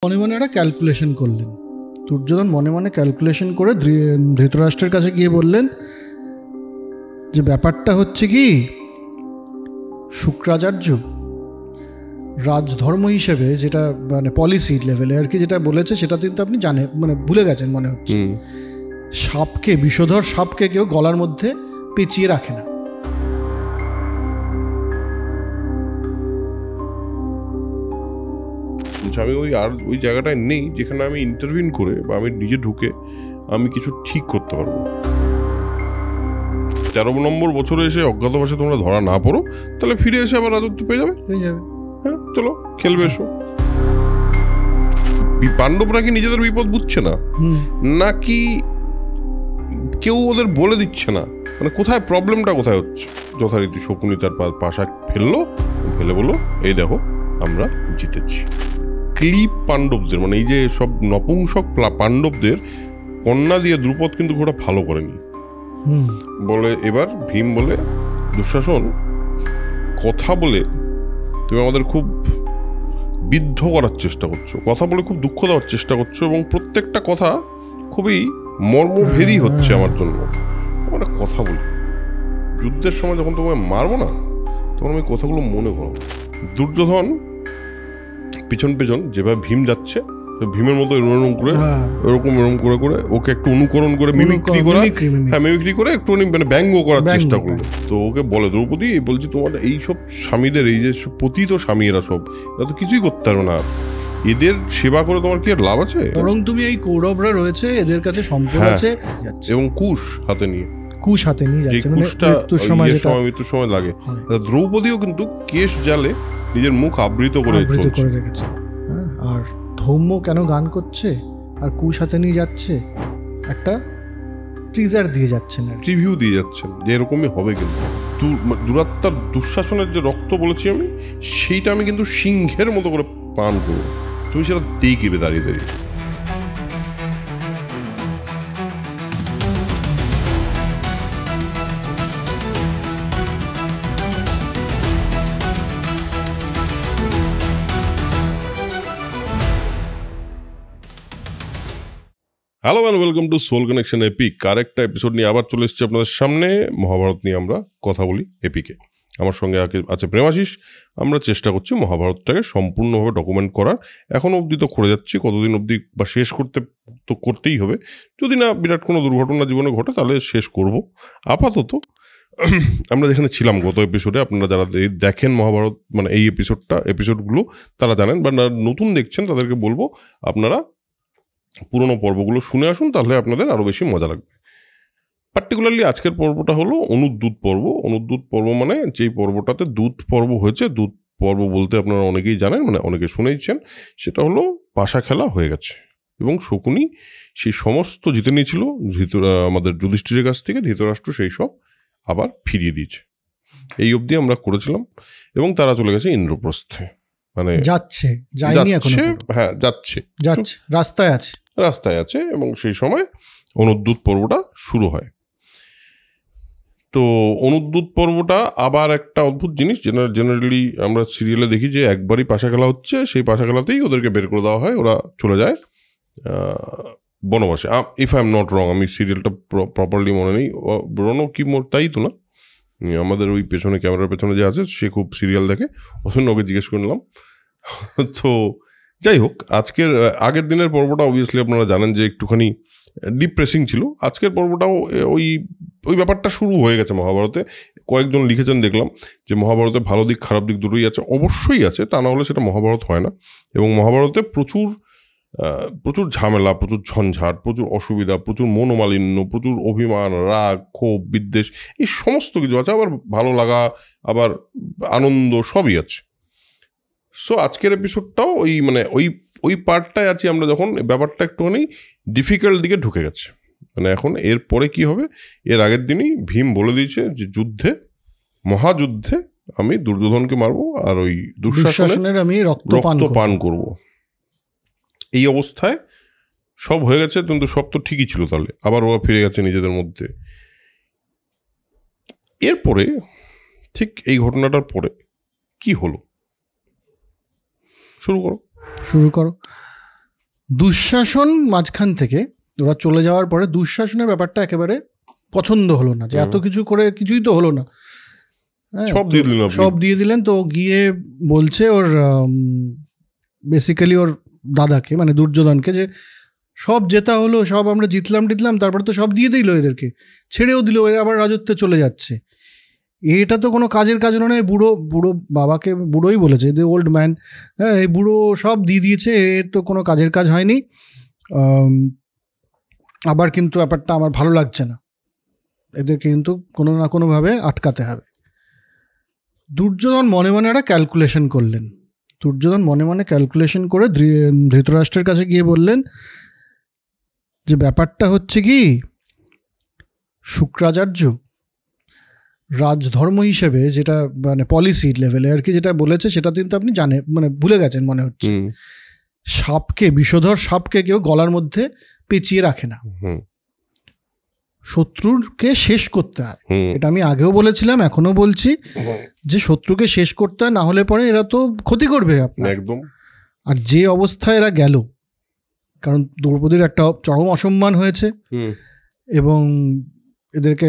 মনে মনে একটা ক্যালকুলেশন করলেন। দুর্যোধন মনে মনে ক্যালকুলেশন করে ধৃতরাষ্ট্রের কাছে গিয়ে বললেন যে ব্যাপারটা হচ্ছে কি, শুক্রাচার্য রাজধর্ম হিসেবে যেটা মানে পলিসি লেভেলে আর কি যেটা বলেছে সেটা কিন্তু আপনি জানেন, মানে ভুলে গেছেন মনে হচ্ছে। সাপকে, বিষধর সাপকে কেউ গলার মধ্যে পেঁচিয়ে রাখে না। আমি ওই জায়গাটায় নেই যেখানে আমি ইন্টারভিউ করে বা আমি নিজে ঢুকে আমি কিছু ঠিক করতে পারবো। 13 নম্বর বছরে এসে অজ্ঞাতবাসে তোমরা ধরা না পড়ো, তাহলে ফিরে এসে আবার রাজত্ব পেয়ে যাবে। হ্যাঁ, চলো খেলবে এসো। পাণ্ডবরা কি নিজেদের বিপদ বুঝছে না, নাকি কেউ ওদের বলে দিচ্ছে না? মানে কোথায় প্রবলেমটা কোথায় হচ্ছে? যথারীতি শকুনি তার পাশা ফেলে বলো, এই দেখো আমরা জিতেছি। ক্লিপ পাণ্ডবদের, মানে এই যে সব নপুংসক পাণ্ডবদের কন্যা দিয়ে দ্রুপদ কিন্তু ওটা ভালো করেনি। বলে এবার ভীম বলে, দুঃশাসন কথা বলে তুমি আমাদের খুব বিদ্ধ করার চেষ্টা করছো, কথা বলে খুব দুঃখ দেওয়ার চেষ্টা করছো, এবং প্রত্যেকটা কথা খুবই মর্মভেদী হচ্ছে আমার জন্য। আমরা কথা বলি, যুদ্ধের সময় যখন তোমায় মারবো না তখন আমি কথাগুলো মনে করো। দুর্যোধন পিছন পেছন যেভাবে ভীম যাচ্ছে, ভীমের মতো এরকম করে ওকে একটু অনুকরণ করে মিমিক্রি করে একটু মানে ব্যঙ্গ করার চেষ্টা করলো। তো ওকে বলে, দ্রৌপদী বলছি তোমার এইসব স্বামীদের, এই যে পতিত স্বামী এরা সব, এরা তো কিছুই করতে পারবে না, এদের সেবা করে তোমার কি আর লাভ আছে? বরং তুমি এই কৌরবরা রয়েছে, এদের কাছে সম্পদ আছে, এবং কুশ হাতে নিয়ে যাচ্ছে, মৃত্যুর সময় লাগে। দ্রৌপদীও কিন্তু কেশ জালে নিজের মুখ আবৃত করে রেখেছে। আর ধৌম্য কেন গান করছে আর কুশ হাতে নিয়ে যাচ্ছে, একটা টিজার দিয়ে যাচ্ছেন, রিভিউ দিয়ে যাচ্ছেন যে এরকমই হবে। কিন্তু দুরাত্মার দুঃশাসনের যে রক্ত বলেছি আমি, সেইটা আমি কিন্তু সিংহের মতো করে পান করবো, তুমি সেটা দেখবে দাঁড়িয়ে দাঁড়িয়ে। Hello and welcome to soul connection epic. আরেকটা এপিসোড নিয়ে আবার চলে এসেছি আপনাদের সামনে। মহাভারত নিয়ে আমরা কথা বলি এপিকে। আমার সঙ্গে আছে প্রেমাশিস। আমরা চেষ্টা করছি মহাভারতটাকে সম্পূর্ণভাবে ডকুমেন্ট করার। এখনও অবধি তো করে যাচ্ছি, কতদিন অবধি বা শেষ করতেই হবে। যদি না বিরাট কোনো দুর্ঘটনা জীবনে ঘটে তাহলে শেষ করব। আপাতত আমরা যেখানে ছিলাম গত এপিসোডে, আপনারা যারা দেখেন মহাভারত মানে এই এপিসোডগুলো তারা জানেন, বা নতুন দেখছেন তাদেরকে বলবো আপনারা পুরোনো পর্বগুলো শুনে আসুন, তাহলে আপনাদের আরও বেশি মজা লাগবে। পার্টিকুলারলি আজকের পর্বটা হলো অনুদ্যুত পর্ব। অনুদ্যুত পর্ব মানে যেই পর্বটাতে দূত পর্ব হয়েছে। দূত পর্ব বলতে আপনারা অনেকেই জানেন, মানে অনেকে শুনেইছেন। সেটা হলো পাশা খেলা হয়ে গেছে এবং শকুনি সেই সমস্ত জিতে নিয়েছিল আমাদের যুধিষ্ঠিরের কাছ থেকে। ধৃতরাষ্ট্র সেই সব আবার ফিরিয়ে দিয়েছে। এই অবধি আমরা করেছিলাম এবং তারা চলে গেছে ইন্দ্রপ্রস্থে। মানে যাচ্ছে রাস্তায় আছে এবং সেই সময় অনুদ্যুত পর্বটা শুরু হয়। তো অনুদ্যুত পর্বটা আবার একটা অদ্ভুত জিনিস। জেনারেলি আমরা সিরিয়ালে দেখি যে একবারই পাশা খেলা হচ্ছে, সেই পাশা খেলাতেই ওদেরকে বের করে দেওয়া হয়, ওরা চলে যায় বনবাসে। If I am not wrong, আমি সিরিয়ালটা প্রপারলি মনে নেই। রণ কি তাই তো না, আমাদের ওই পেছনে ক্যামেরার পেছনে যে আছে সে খুব সিরিয়াল দেখে, ওকে জিজ্ঞেস করলাম। তো যাই হোক, আগের দিনের পর্বটা অবভিয়াসলি আপনারা জানেন যে একটুখানি ডিপ্রেসিং ছিল। আজকের পর্বটাও ওই ব্যাপারটা শুরু হয়ে গেছে মহাভারতে। কয়েকজন লিখেছেন দেখলাম যে মহাভারতে ভালো দিক খারাপ দিক দুটোই আছে। অবশ্যই আছে, তা না হলে সেটা মহাভারত হয় না। এবং মহাভারতে প্রচুর ঝামেলা, প্রচুর ঝঞ্ঝাট, প্রচুর অসুবিধা, প্রচুর মনোমালিন্য, প্রচুর অভিমান, রাগ, ক্ষোভ, বিদ্বেষ, এই সমস্ত কিছু আছে। আবার ভালো লাগা, আবার আনন্দ, সবই আছে। সো আজকের এপিসোডটাও ওই পার্টটায় আছি আমরা, যখন ব্যাপারটা একটুখানি ডিফিকাল্ট দিকে ঢুকে গেছে। মানে এখন এর পরে কি হবে? এর আগের দিনই ভীম বলে দিয়েছে যে মহাযুদ্ধে আমি দুর্যোধনকে মারবো আর ওই দুঃশাসনের আমি রক্ত পান করব। এই অবস্থায় সব হয়ে গেছে, কিন্তু সব তো ঠিকই ছিল। তাহলে আবার ওরা ফিরে গেছে নিজেদের মধ্যে। এরপরে ঠিক এই ঘটনাটার পরে কি হলো? শুরু করো। দুঃশাসন মাঝখান থেকে ওরা চলে যাওয়ার পরে দুঃশাসনের ব্যাপারটা একেবারে পছন্দ হলো না, যে এত কিছু করে কিছুই তো হলো না, সব দিয়ে দিলেন। তো গিয়ে বলছে ওর বেসিক্যালি ওর দাদাকে, মানে দুর্যোধনকে, যে সব জেতা হলো, সব আমরা জিতলাম, তারপরে তো সব দিয়ে দিল, এদেরকে ছেড়েও দিল, এরা আবার রাজত্বে চলে যাচ্ছে। এটা তো কোনো কাজের কাজ নয়। বুড়ো বাবাকে বুড়োই বলেছে, দ্য ওল্ড ম্যান, হ্যাঁ, এই বুড়ো সব দিয়ে দিয়েছে, এর তো কোনো কাজের কাজ হয়নি। আবার কিন্তু ব্যাপারটা আমার ভালো লাগছে না, এদেরকে কিন্তু কোনো না কোনোভাবে আটকাতে হবে। দুর্যোধন মনে মনে একটা ক্যালকুলেশন করলেন। দুর্যোধন মনে মনে ক্যালকুলেশন করে ধৃতরাষ্ট্রের কাছে গিয়ে বললেন যে ব্যাপারটা হচ্ছে কি, শুক্রাচার্য রাজধর্ম হিসেবে যেটা মানে পলিসি লেভেলে আর কি যেটা বলেছে, সেটা কিন্তু আপনি জানেন, মানে ভুলে গেছেন মনে হচ্ছে। বিষধর সাপকে কেউ গলার মধ্যে পেঁচিয়ে রাখে না, শত্রুকে শেষ করতে হয়। এটা আমি আগেও বলেছিলাম, এখনো বলছি, যে শত্রুকে শেষ করতে হয়, না হলে পরে এরা তো ক্ষতি করবে আপনার একদম। আর যে অবস্থায় এরা গেল, কারণ দ্রৌপদীর একটা চরম অসম্মান হয়েছে এবং এদেরকে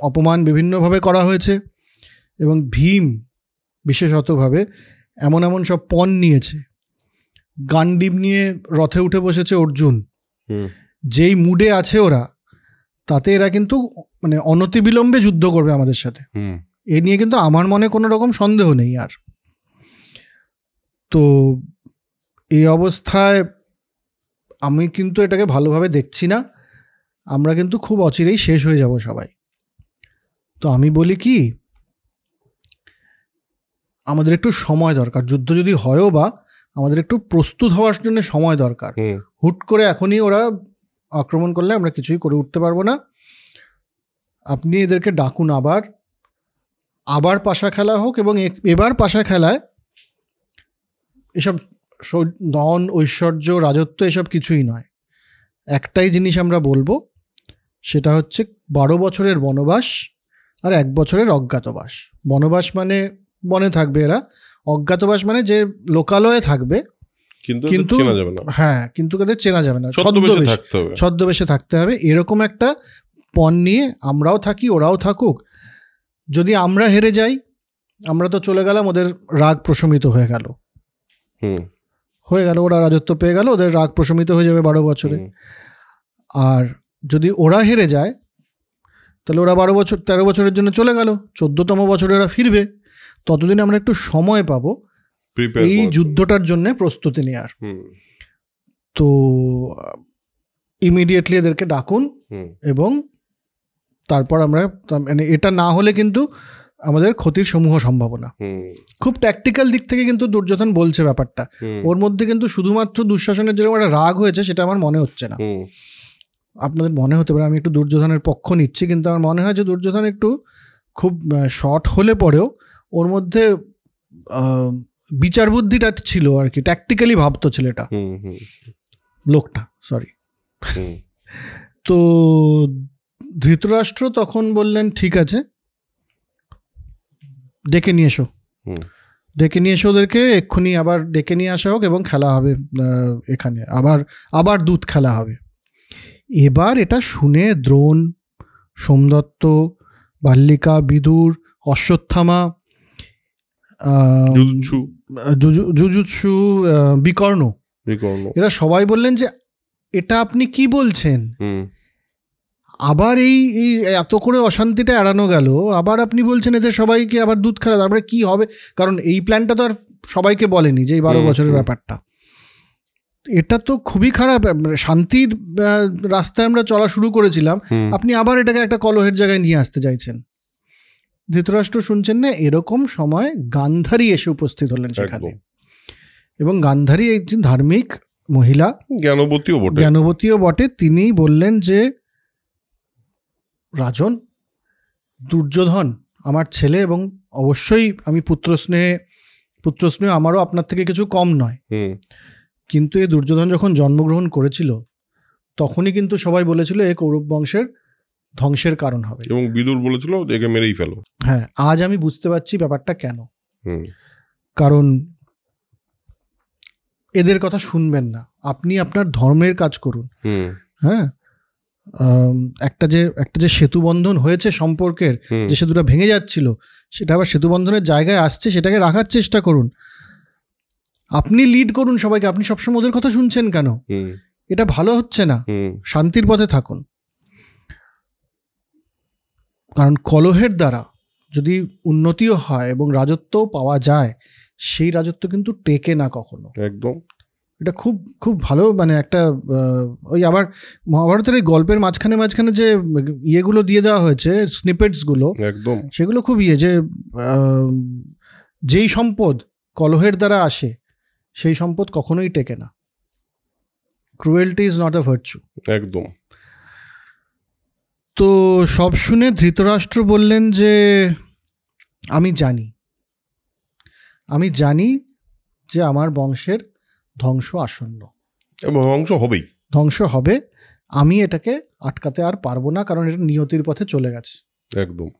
অপমান বিভিন্নভাবে করা হয়েছে, এবং ভীম বিশেষতভাবে এমন সব পণ নিয়েছে। গান্ডীব নিয়ে রথে উঠে বসেছে অর্জুন। যেই মুডে আছে ওরা, তাতে এরা কিন্তু মানে অনতিবিলম্বে যুদ্ধ করবে আমাদের সাথে, এ নিয়ে কিন্তু আমার মনে কোনো রকম সন্দেহ নেই আর। তো এই অবস্থায় আমি কিন্তু এটাকে ভালোভাবে দেখছি না, আমরা কিন্তু খুব অচিরেই শেষ হয়ে যাব সবাই। তো আমি বলি কি, আমাদের একটু সময় দরকার, যুদ্ধ যদি হয়ও বা আমাদের একটু প্রস্তুত হওয়ার জন্য সময় দরকার। হুট করে এখনই ওরা আক্রমণ করলে আমরা কিছুই করে উঠতে পারবো না। আপনি এদেরকে ডাকুন, আবার পাশা খেলা হোক, এবং এবার পাশা খেলায় এসব ধন ঐশ্বর্য রাজত্ব এসব কিছুই নয়। একটাই জিনিস আমরা বলবো, সেটা হচ্ছে 12 বছরের বনবাস আর 1 বছরের অজ্ঞাতবাস। বনবাস মানে বনে থাকবে এরা, অজ্ঞাতবাস মানে যে লোকালয়ে থাকবে, কিন্তু হ্যাঁ, কিন্তু তাদের চেনা যাবে না, ছদ্মবেশে থাকতে হবে। এরকম একটা পণ নিয়ে আমরাও থাকি, ওরাও থাকুক। যদি আমরা হেরে যাই, আমরা তো চলে গেলাম, ওদের রাগ প্রশমিত হয়ে গেল, ওরা রাজত্ব পেয়ে গেল, ওদের রাগ প্রশমিত হয়ে যাবে 12 বছরে। আর যদি ওরা হেরে যায়, তাহলে ওরা 13 বছরের জন্য চলে গেল, 14তম বছরে ওরা ফিরবে। ততদিন আমরা একটু সময় পাবো এই যুদ্ধটার জন্য প্রস্তুতি নেওয়ার। তো ইমিডিয়েটলি এদেরকে ডাকুন, এবং তারপর আমরা, মানে এটা না হলে কিন্তু আমাদের ক্ষতির সমূহ সম্ভাবনা। খুব ট্যাকটিক্যাল দিক থেকে কিন্তু দুর্যোধন বলছে ব্যাপারটা, ওর মধ্যে কিন্তু শুধুমাত্র দুঃশাসনের যেরকম একটা রাগ হয়েছে সেটা আমার মনে হচ্ছে না। আপনাদের মনে হতে পারে আমি একটু দুর্যোধনের পক্ষ নিচ্ছি, কিন্তু আমার মনে হয় যে দুর্যোধন একটু খুব শর্ট হলে পরেও ওর মধ্যে বিচার বুদ্ধিটা ছিল আর কি, ট্যাকটিক্যালি ভাবতো ছেলেটা, লোকটা, সরি। তো ধৃতরাষ্ট্র তখন বললেন, ঠিক আছে, ডেকে নিয়ে এসো ওদেরকে, এক্ষুনি আবার ডেকে নিয়ে আসা হোক, এবং খেলা হবে এখানে, আবার দুধ খেলা হবে। এবার এটা শুনে দ্রোণ, সোমদত্ত, বাল্লিকা, বিদুর, অশ্বত্থামা, যুযুৎসু, বিকর্ণ, এরা সবাই বললেন যে এটা আপনি কি বলছেন, আবার এই এত করে অশান্তিটা এড়ানো গেল, আবার আপনি বলছেন এদের সবাইকে আবার দুধ খেলা, তারপরে কি হবে? কারণ এই প্ল্যানটা তো আর সবাইকে বলেনি যে এই 12 বছরের ব্যাপারটা, এটা তো খুবই খারাপ। শান্তির রাস্তায় আমরা চলা শুরু করেছিলাম, আপনি আবার এটাকে একটা কলহের জায়গায় নিয়ে আসতে চাইছেন। ধৃতরাষ্ট্র শুনছেন না, এরকম সময় গান্ধারী এসে উপস্থিত হলেন সেখানে, এবং গান্ধারী একজন ধার্মিক মহিলা, জ্ঞানবতীও বটে। তিনি বললেন যে রাজন, দুর্যোধন আমার ছেলে, এবং অবশ্যই আমি পুত্রস্নেহ আমারও আপনার থেকে কিছু কম নয়, কিন্তু এই দুর্যোধন যখন জন্মগ্রহণ করেছিল তখনই কিন্তু সবাই বলেছিল এ কৌরব বংশের ধ্বংসের কারণ হবে, এবং বিদুর বলেছিল একে মেরেই ফেলো। হ্যাঁ, আজ আমি বুঝতে পারছি ব্যাপারটা কেন। কারণ এদের কথা শুনবেন না, আপনি আপনার ধর্মের কাজ করুন। হ্যাঁ, একটা যে সেতু বন্ধন হয়েছে সম্পর্কের, যে সেতুটা ভেঙে যাচ্ছিল সেটা আবার সেতু বন্ধনের জায়গায় আসছে, সেটাকে রাখার চেষ্টা করুন। আপনি লিড করুন সবাইকে, আপনি সবসময় ওদের কথা শুনছেন কেন? এটা ভালো হচ্ছে না, শান্তির পথে থাকুন। কারণ কলহের দ্বারা যদি উন্নতিও হয় এবং রাজত্বও পাওয়া যায়, সেই রাজত্ব কিন্তু টেকে না কখনো। একদম, এটা খুব খুব ভালো, মানে একটা ওই আবার মহাভারতের এই গল্পের মাঝখানে যে ইয়েগুলো দিয়ে দেওয়া হয়েছে, স্নিপেটসগুলো, একদম সেগুলো খুব যে যেই সম্পদ কলহের দ্বারা আসে সেই সম্পদ কখনোই টেকে না। Cruelty is not a virtue. একদম। তো সব শুনে ধৃতরাষ্ট্র বললেন যে আমি জানি যে আমার বংশের ধ্বংস আসন্ন, ধ্বংস হবে। আমি এটাকে আটকাতে আর পারবো না, কারণ এটা নিয়তির পথে চলে গেছে। একদম।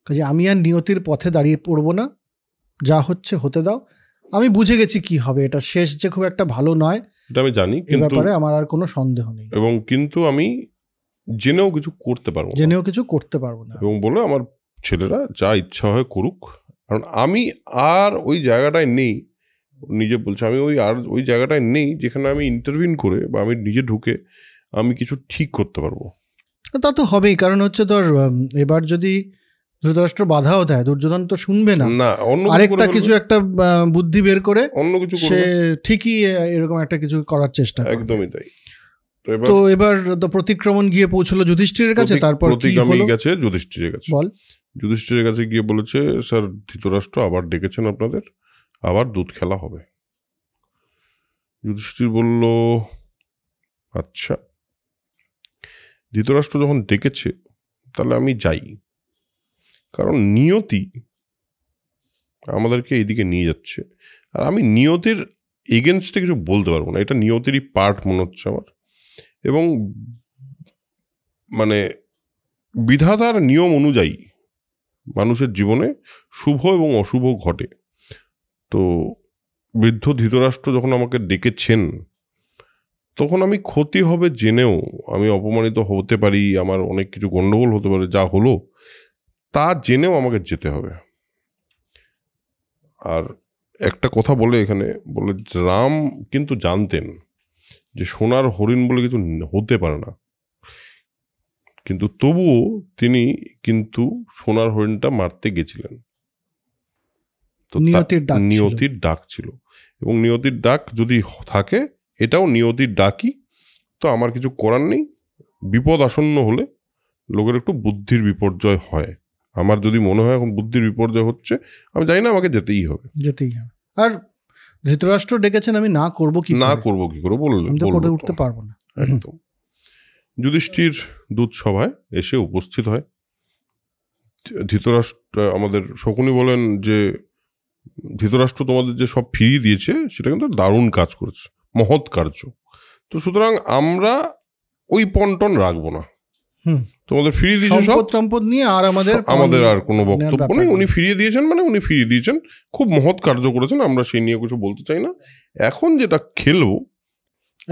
কাজে আমি আর নিয়তির পথে দাঁড়িয়ে পড়বো না, যা হচ্ছে হতে দাও। আমি বুঝে গেছি কি হবে, এটা শেষ যে খুব একটা ভালো নয়, এটা আমি জানি, এই ব্যাপারে আমার আর কোনো সন্দেহ নেই। এবং কিন্তু আমি জেনেও কিছু করতে পারবো না এবং বলে আমার ছেলেরা যা ইচ্ছা হয় করুক, কারণ আমি আর ওই জায়গাটায় নেই। নিজে বলছে আমি ওই জায়গাটায় নেই যেখানে আমি ইন্টারভিন করে বা আমি নিজে ঢুকে আমি কিছু ঠিক করতে পারবো। তা তো হবেই, কারণ হচ্ছে তোর এবার যদি ধৃতরাষ্ট্র বাধাও দেয়, দুর্যোধন তো শুনবে না, আরেকটা কিছু একটা বুদ্ধি বের করে অন্য কিছু সে ঠিকই এরকম একটা কিছু করার চেষ্টা করবে। একদমই তাই। তো এবার তো প্রতিক্রমণ গিয়ে পৌঁছলো যুধিষ্ঠিরের কাছে, তারপর প্রতিগামী গেছে যুধিষ্ঠিরের কাছে। বল। যুধিষ্ঠিরের কাছে গিয়ে বলেছে, স্যার ধৃতরাষ্ট্র আবার ডেকেছেন আপনাদের, আবার দুধ খেলা হবে। যুধিষ্ঠির বলল আচ্ছা, ধৃতরাষ্ট্র যখন ডেকেছে তাহলে আমি যাই, কারণ নিয়তি আমাদেরকে এইদিকে নিয়ে যাচ্ছে, আর আমি নিয়তির এগেনস্টে কিছু বলতে পারবো না। এটা নিয়তিরই পার্ট মনে হচ্ছে আমার, এবং মানে বিধাতার নিয়ম অনুযায়ী মানুষের জীবনে শুভ এবং অশুভ ঘটে। তো বৃদ্ধ ধৃতরাষ্ট্র যখন আমাকে ডেকেছেন, তখন আমি ক্ষতি হবে জেনেও, আমি অপমানিত হতে পারি, আমার অনেক কিছু গণ্ডগোল হতে পারে, যা হলো তা জেনেও আমাকে যেতে হবে। আর একটা কথা বলে এখানে বলে, রাম কিন্তু জানতেন যে সোনার হরিণ বলে কিছু হতে পারে না, কিন্তু তবুও তিনি কিন্তু সোনার হরিণটা মারতে গেছিলেন। তো নিয়তির ডাক ছিল, এবং নিয়তির ডাক যদি থাকে, এটাও নিয়তির ডাকই। তো আমার কিছু করার নেই। বিপদ আসন্ন হলে লোকের একটু বুদ্ধির বিপর্যয় হয়। আমার যদি মনে হয় এখন বুদ্ধির বিপর্যয় হচ্ছে, আমি জানি না, আমাকে যেতেই হবে। আর ধৃতরাষ্ট্র ডেকেছেন, আমি না করব কি করে বললেন, উঠতে পারবো না। একদম। যুধিষ্ঠির দূত সভায় এসে উপস্থিত হয়। ধৃতরাষ্ট্র, আমাদের শকুনি বলেন যে ধৃতরাষ্ট্র তোমাদের যে সব ফিরিয়ে দিয়েছে সেটা কিন্তু দারুণ কাজ করেছে, মহৎ কার্য। তো সুতরাং আমরা ওই পন্টন রাখবো না, তোমাদের ফিরিয়ে দিয়েছে সব সম্পদ নিয়ে, আর আমাদের আর কোনো বক্তব্য নেই। উনি ফিরিয়ে দিয়েছেন মানে উনি ফিরিয়ে দিয়েছেন, খুব মহৎ কার্য করেছেন, আমরা সেই নিয়ে কিছু বলতে চাই না। এখন যেটা খেলবো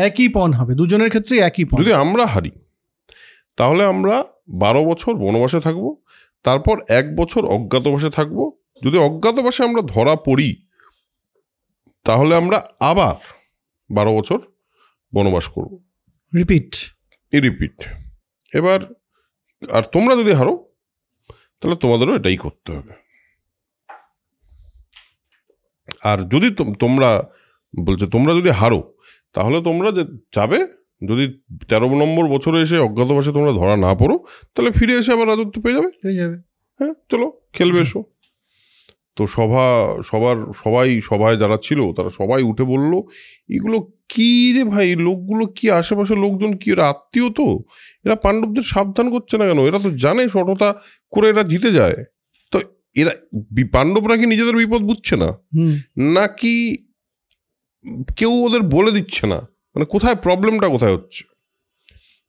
একই পণ হবে, দুজনের ক্ষেত্রে একই পণ। যদি আমরা হারি তাহলে আমরা 12 বছর বনবাসে থাকবো, তারপর 1 বছর অজ্ঞাতবাসে থাকবো। যদি অজ্ঞাতবাসে আমরা ধরা পড়ি তাহলে আমরা আবার 12 বছর বনবাস করব, রিপিট। এবার আর তোমরা যদি হারো তাহলে তোমাদেরও এটাই করতে হবে। আর যদি তোমরা যদি হারো তাহলে তোমরা যাবে, যদি 13 নম্বর বছরে এসে অজ্ঞাতবাসে তোমরা ধরা না পড়ো, তাহলে ফিরে এসে আবার রাজত্ব পেয়ে যাবে। হ্যাঁ, চলো খেলবে এসো। তো সবাই যারা ছিল তারা সবাই উঠে বলল, এগুলো কি রে ভাই, লোকগুলো কি, আশেপাশের লোকজন কি, এরা আত্মীয়, তো এরা পাণ্ডবদের সাবধান করছে না কেন? এরা তো জানে সততা করে এরা জিতে যায়। তো এরা পাণ্ডবরা কি নিজেদের বিপদ বুঝছে না, নাকি কেউ ওদের বলে দিচ্ছে না? মানে কোথায় প্রবলেমটা কোথায় হচ্ছে?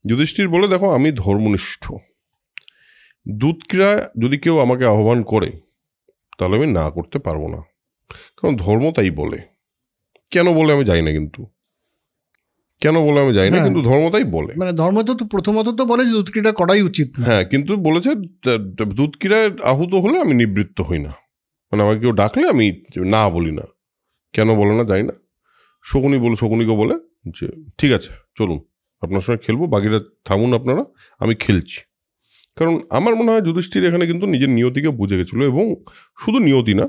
যুধিষ্ঠির বলে, দেখো আমি ধর্মনিষ্ঠ, দুধক্রীড়া যদি কেউ আমাকে আহ্বান করে তাহলে আমি না করতে পারবো না, কারণ ধর্ম তাই বলে। কেন বলে আমি জানি না, কিন্তু কেন বলে আমি জানি না, কিন্তু ধর্ম তাই বলে। মানে ধর্ম তো প্রথমত তো বলে যে দুধ ক্রীড়া করাই উচিত। হ্যাঁ, কিন্তু বলেছে দুধ ক্রীড়ায় আহুত হলে আমি নিবৃত্ত হই না, মানে আমাকে কেউ ডাকলে আমি না বলি না। কেন বলে না জানি না। শকুনিকে বলে যে ঠিক আছে চলুন আপনার সঙ্গে খেলবো, বাকিরা থামুন আপনারা, আমি খেলছি। কারণ আমার মনে হয় যুধিষ্ঠির এখানে কিন্তু নিজের নিয়তিকে বুঝে গেছিলো, এবং শুধু নিয়তি না,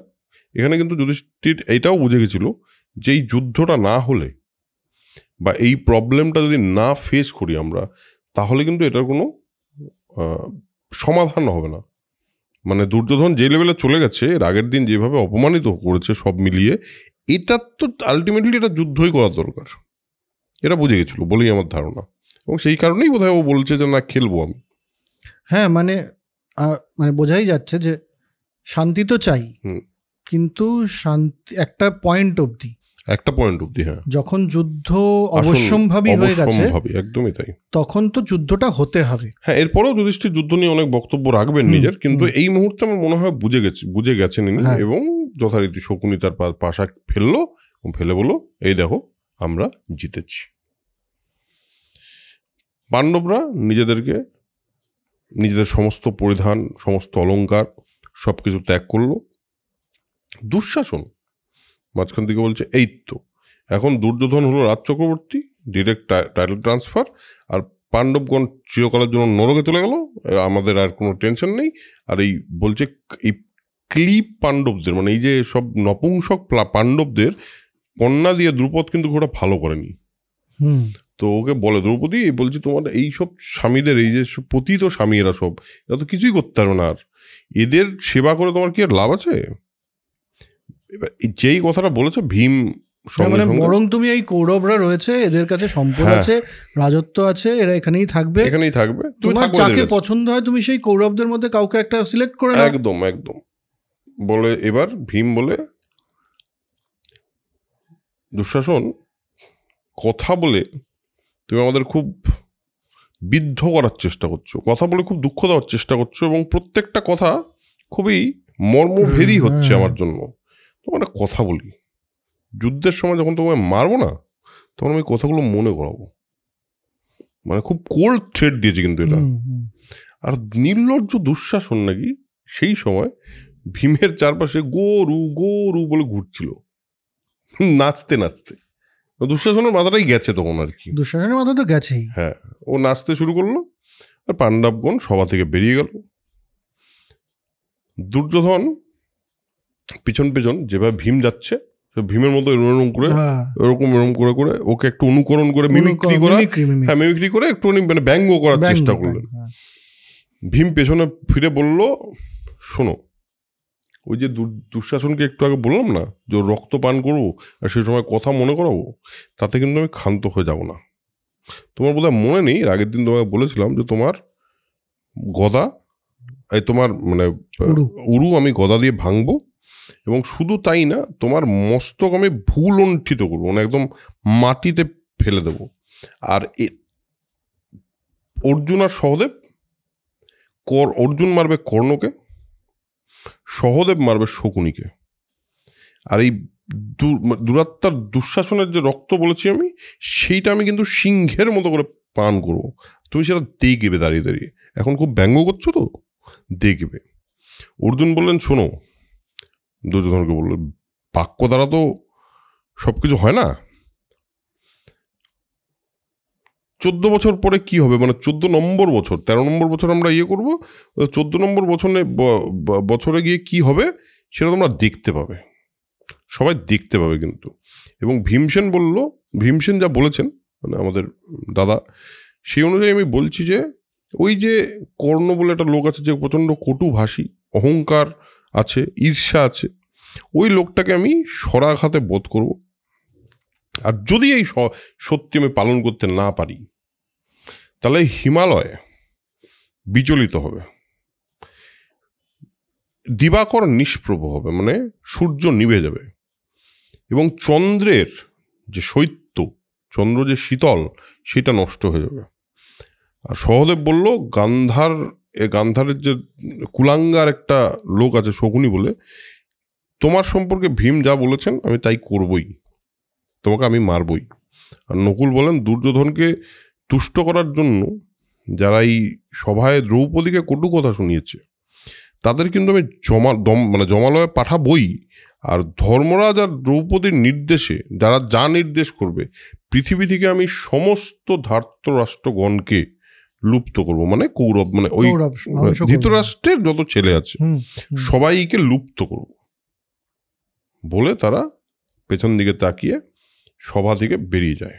এখানে কিন্তু যুধিষ্ঠির এইটাও বুঝে গেছিলো যে এই যুদ্ধটা না হলে বা এই প্রবলেমটা যদি না ফেস করি আমরা, তাহলে কিন্তু এটার কোনো সমাধান হবে না। মানে দুর্যোধন যে লেভেলে চলে গেছে, এর আগের দিন যেভাবে অপমানিত করেছে সব মিলিয়ে, এটা তো আলটিমেটলি এটা যুদ্ধই করার দরকার, এটা বুঝে গেছিলো বলেই আমার ধারণা। এবং সেই কারণেই বোধহয় ও বলছে যে না খেলবো আমি। হ্যাঁ, মানে বোঝাই যাচ্ছে যে শান্তি তো চাই, কিন্তু শান্তি একটা পয়েন্ট অবধি, হ্যাঁ, যখন যুদ্ধ অবশ্যম্ভাবী হয়ে গেছে, একদমই তাই, তখন তো যুদ্ধটা হতে হবে। হ্যাঁ, এরপরেও যুধিষ্ঠির যুদ্ধ নিয়ে অনেক বক্তব্য রাখবেন নিজের, কিন্তু এই মুহূর্তে আমার মনে হয় বুঝে গেছেন ইনি, এবং যথারীতি শকুনি তার পাশা ফেললো, ফেলে বলল এই দেখো আমরা জিতেছি। পাণ্ডবরা নিজেদের সমস্ত পরিধান, সমস্ত অলংকার সবকিছু ত্যাগ করলো। দুঃশাসন মাঝখান থেকে বলছে এই তো এখন দুর্যোধন হলো Raj Chakraborty, direct title transfer, আর পাণ্ডবগণ চিরকালের জন্য নরকে চলে গেল, আমাদের আর কোনো টেনশন নেই। আর এই বলছে এই ক্লিপ পাণ্ডবদের, মানে এই যে সব নপুংসক পাণ্ডবদের কন্যা দিয়ে দ্রুপদ কিন্তু ওটা ভালো করেনি। তো ওকে বলে দ্রৌপদী, বলছি তোমার এই সব স্বামীদের, এই যে পতিত স্বামী এরা সব, এরা তো কিছুই করতে পারবে না, আর এদের সেবা করে তোমার কি আর লাভ আছে? এবার যেই কথাটা বলেছে ভীম, মানে বরং তুমি এই কৌরবরা রয়েছে, এদের কাছে সম্পদ আছে, রাজত্ব আছে, এরা এখানেই থাকবে, তোমার যাকে পছন্দ হয় তুমি সেই কৌরবদের মধ্যে কাউকে একটা সিলেক্ট করে নাও। একদম বলে। এবার ভীম বলে দুঃশাসন কথা বলে তুমি আমাদের খুব বিদ্ধ করার চেষ্টা করছো, কথা বলে খুব দুঃখ দেওয়ার চেষ্টা করছো, এবং প্রত্যেকটা কথা খুবই মর্মভেদী হচ্ছে আমার জন্য। তোমার একটা কথা বলি, যুদ্ধের সময় যখন তোমায় মারবো না, তখন আমি কথাগুলো মনে করাবো। মানে খুব কোল্ড থ্রেট দিয়েছে কিন্তু এটা। আর নির্লজ্জ দুঃশাসন নাকি সেই সময় ভীমের চারপাশে গরু গরু বলে ঘুরছিল নাচতে নাচতে। দুঃশাসনের মাথাটাই গেছে তখন, আর কি দুঃশাসনের মাথা তো গেছেই। হ্যাঁ, ও নাচতে শুরু করলো, আর পাণ্ডবগণ সভা থেকে বেরিয়ে গেল। দুর্যোধন পিছন যেভাবে ভীম যাচ্ছে, ভীমের মতো এরকম করে ওকে একটু অনুকরণ করে মিমিক্রি করে একটু মানে ব্যঙ্গ করার চেষ্টা করলেন। ভীম পেছনে ফিরে বলল, শোনো, ওই যে দুঃশাসনকে একটু আগে বললাম না যে ওর রক্ত পান করবো আর সেই সময় কথা মনে করাবো, তাতে কিন্তু আমি ক্ষান্ত হয়ে যাব না। তোমার বোধহয় মনে নেই, আগের দিন তোমাকে বলেছিলাম যে তোমার গদা, তোমার মানে উরু আমি গদা দিয়ে ভাঙবো, এবং শুধু তাই না, তোমার মস্তক আমি ভুলণ্ঠিত করবো, মানে একদম মাটিতে ফেলে দেব। আর অর্জুন আর সহদেব, অর্জুন মারবে কর্ণকে, সহদেব মারবে শকুনিকে। আর এই দুরাত্মার দুঃশাসনের যে রক্ত বলেছি আমি, সেইটা আমি কিন্তু সিংহের মতো করে পান করবো। তুমি সেটা দেখবে দাঁড়িয়ে দাঁড়িয়ে, এখন খুব ব্যঙ্গ করছো তো, দেখবে। অর্জুন বললেন, শোনো, দুর্যোধনকে বললেন, বাক্য দ্বারা তো সবকিছু হয় না। 14 বছর পরে কি হবে, মানে 14 নম্বর বছর, 13 নম্বর বছর আমরা করবো, 14 নম্বর বছরে গিয়ে কি হবে সেটা তোমরা দেখতে পাবে, সবাই দেখতে পাবে কিন্তু। এবং ভীমসেন যা বলেছেন, মানে আমাদের দাদা, সেই অনুযায়ী আমি বলছি যে ওই যে কর্ণ বলে একটা লোক আছে, যে প্রচণ্ড কটুভাষী, অহংকার আছে, ঈর্ষা আছে, ওই লোকটাকে আমি সরাঘাতে বধ করব। আর যদি এই সত্যি আমি পালন করতে না পারি, তাহলে হিমালয় বিচলিত হবে, দিবাকর নিষ্প্রভ হবে, মানে সূর্য নিভে যাবে, এবং চন্দ্রের যে শৈত্য, চন্দ্র যে শীতল, সেটা নষ্ট হয়ে যাবে। আর সহদেব বলল, গান্ধারের যে কুলাঙ্গার একটা লোক আছে শকুনি বলে, তোমার সম্পর্কে ভীম যা বলেছেন আমি তাই করবই। তোমাকে আমি মারবই। আর নকুল বলেন দুর্যোধনকে তুষ্ট করার জন্য যারা এই সভায় দ্রৌপদীকে কটু কথা শুনিয়েছে তাদের কিন্তু আমি জমালয়ে পাঠাবই। আর ধর্মরাজ আর দ্রৌপদীর নির্দেশে যারা যা নির্দেশ করবে পৃথিবী থেকে আমি সমস্ত ধার্তরাষ্ট্রগণকে লুপ্ত করব, মানে কৌরব মানে ওই ধৃতরাষ্ট্রের যত ছেলে আছে সবাইকে লুপ্ত করব বলে তারা পেছন দিকে তাকিয়ে সভা থেকে বেরিয়ে যায়।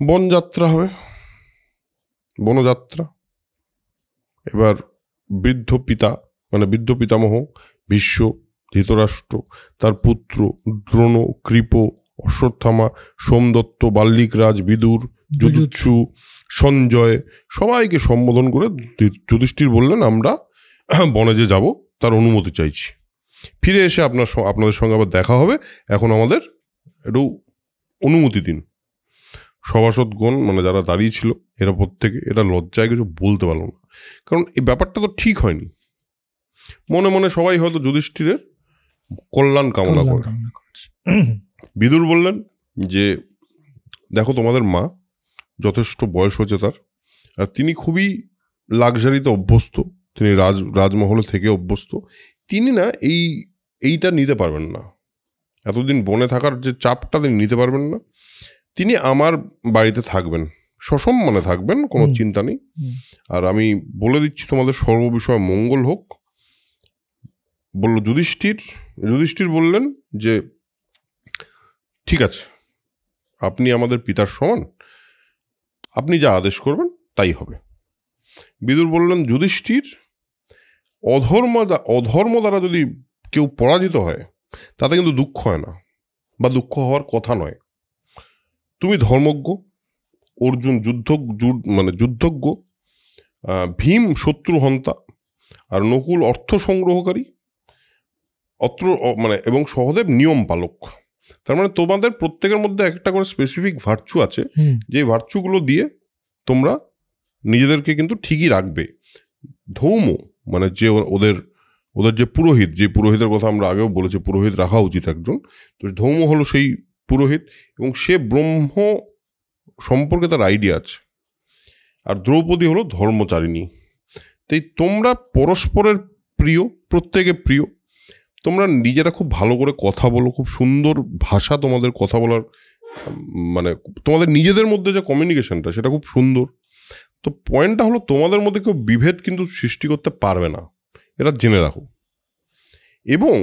বনযাত্রা হবে, বনযাত্রা। এবার বৃদ্ধ পিতামহ ভীষ্ম, ধৃতরাষ্ট্র, তার পুত্র দ্রোণ, কৃপ, অশ্বত্থামা, সোমদত্ত, বাল্মীকরাজ, বিদুর, যুযুৎসু, সঞ্জয় সবাইকে সম্বোধন করে যুধিষ্ঠির বললেন আমরা বনে যে যাব তার অনুমতি চাইছি, ফিরে এসে আপনাদের সঙ্গে আবার দেখা হবে, এখন আমাদের একটু অনুমতি দিন। সভাসদগণ মানে যারা দাঁড়িয়ে ছিল এরা প্রত্যেকে এটা লজ্জায় কিছু বলতে পারল না, কারণ এই ব্যাপারটা তো ঠিক হয়নি। মনে মনে সবাই হয়তো যুধিষ্ঠিরের কল্যাণ কামনা করে। বিদুর বললেন যে দেখো তোমাদের মা যথেষ্ট বয়স হয়েছে তার, আর তিনি খুবই লাক্সারিতে অভ্যস্ত, তিনি রাজমহলে থেকে অভ্যস্ত, তিনি না এইটা নিতে পারবেন না, এতদিন বনে থাকার যে চাপটা তিনি নিতে পারবেন না। তিনি আমার বাড়িতে থাকবেন, সসম্মানে থাকবেন, কোনো চিন্তা নেই। আর আমি বলে দিচ্ছি তোমাদের সর্ববিষয় মঙ্গল হোক। বলল যুধিষ্ঠির বললেন যে ঠিক আছে, আপনি আমাদের পিতার সমান, আপনি যা আদেশ করবেন তাই হবে। বিদুর বললেন যুধিষ্ঠির, অধর্ম দ্বারা যদি কেউ পরাজিত হয় তাতে কিন্তু দুঃখ হয় না, বা দুঃখ হওয়ার কথা নয়। তুমি ধর্মজ্ঞ, অর্জুন যুদ্ধজ্ঞ, ভীম শত্রুহন্তা, আর নকুল অর্থ সংগ্রহকারী, এবং সহদেব নিয়ম পালক। তার মানে তোমাদের প্রত্যেকের মধ্যে একটা করে স্পেসিফিক ভার্চু আছে, যে ভার্চুগুলো দিয়ে তোমরা নিজেদেরকে কিন্তু ঠিকই রাখবে। ধৌম মানে যে ওদের যে পুরোহিত, যে পুরোহিতের কথা আমরা আগেও বলেছি, পুরোহিত রাখা উচিত একজন, তো ধৌম হলো সেই পুরোহিত, এবং সে ব্রহ্ম সম্পর্কে তার আইডিয়া আছে। আর দ্রৌপদী হলো ধর্মচারিণী। তাই তোমরা পরস্পরের প্রিয়, প্রত্যেকে প্রিয়, তোমরা নিজেরা খুব ভালো করে কথা বলো, খুব সুন্দর ভাষা তোমাদের কথা বলার, মানে তোমাদের নিজেদের মধ্যে যে কমিউনিকেশনটা সেটা খুব সুন্দর। তো পয়েন্টটা হলো তোমাদের মধ্যে কেউ বিভেদ কিন্তু সৃষ্টি করতে পারবে না, এটা জেনে রাখো। এবং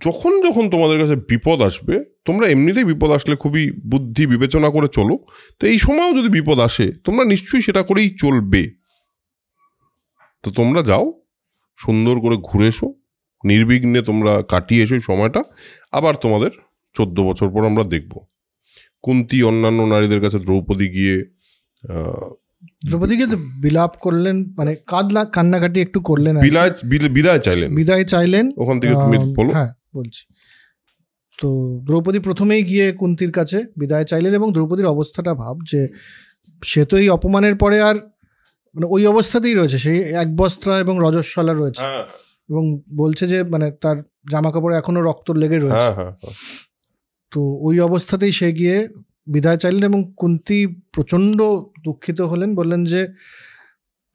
যখন তোমাদের কাছে বিপদ আসবে, তোমরা এমনিতেই বিপদ আসলে খুবই বুদ্ধি বিবেচনা করে চলো, তো এই সময়ও যদি বিপদ আসে তোমরা নিশ্চয়ই সেটা করেই চলবে। তো তোমরা যাও, সুন্দর করে ঘুরে এসো, নির্বিঘ্নে তোমরা কাটিয়ে এসো সময়টা। আবার তোমাদের 14 বছর পর আমরা দেখব কুন্তী অন্যান্য নারীদের কাছে দ্রৌপদীকে বিলাপ করলেন, মানে কান্নাকাটি একটু করলেন, বিদায় চাইলেন। ওখান থেকে তুমি বলো। হ্যাঁ বলছি। তো দ্রৌপদী প্রথমেই গিয়ে কুন্তীর কাছে বিদায় চাইলেন, এবং দ্রৌপদীর অবস্থাটা ভাব, যে সে তো এই অপমানের পরে আর মানে ওই অবস্থাতেই রয়েছে, সেই এক বস্ত্রা এবং রজস্বলা রয়েছে, এবং বলছে যে মানে তার জামা কাপড়ে এখনো রক্ত লেগে রয়েছে। তো ওই অবস্থাতেই সে গিয়ে বিদায় চাইলেন, এবং কুন্তী প্রচণ্ড দুঃখিত হলেন, বললেন যে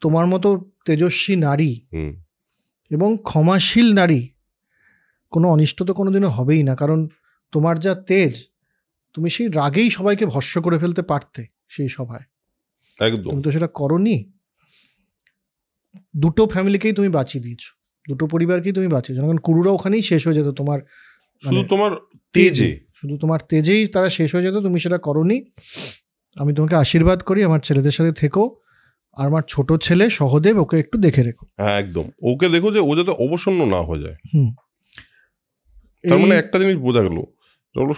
তোমার মতো তেজস্বী নারী এবং ক্ষমাশীল নারী কোনো অনিষ্ট তো কোনোদিনও হবেই না, কারণ তোমার যা তেজ, তুমি সেই রাগেই সবাইকে ভস্ম করে ফেলতে পারতে সেই সভায়, একদম। তুমি তো সেটা করনি। দুটো ফ্যামিলিকেই তুমি বাঁচিয়ে দিয়েছো, দুটো পরিবারকেই তুমি বাঁচিয়েছো, কারণ কুরুরা ওখানেই শেষ হয়ে যেত, শুধু তোমার তেজেই তারা শেষ হয়ে যেত, তুমি সেটা করনি। আমি তোমাকে আশীর্বাদ করি, আমার ছেলেদের সাথে থেকো, আর আমার ছোট ছেলে সহদেব, ওকে একটু দেখে রেখো। হ্যাঁ একদম, ওকে দেখো যে ও যাতে অবসন্ন না হয়ে যায়। তার মানে একটা জিনিস বোঝা গেল,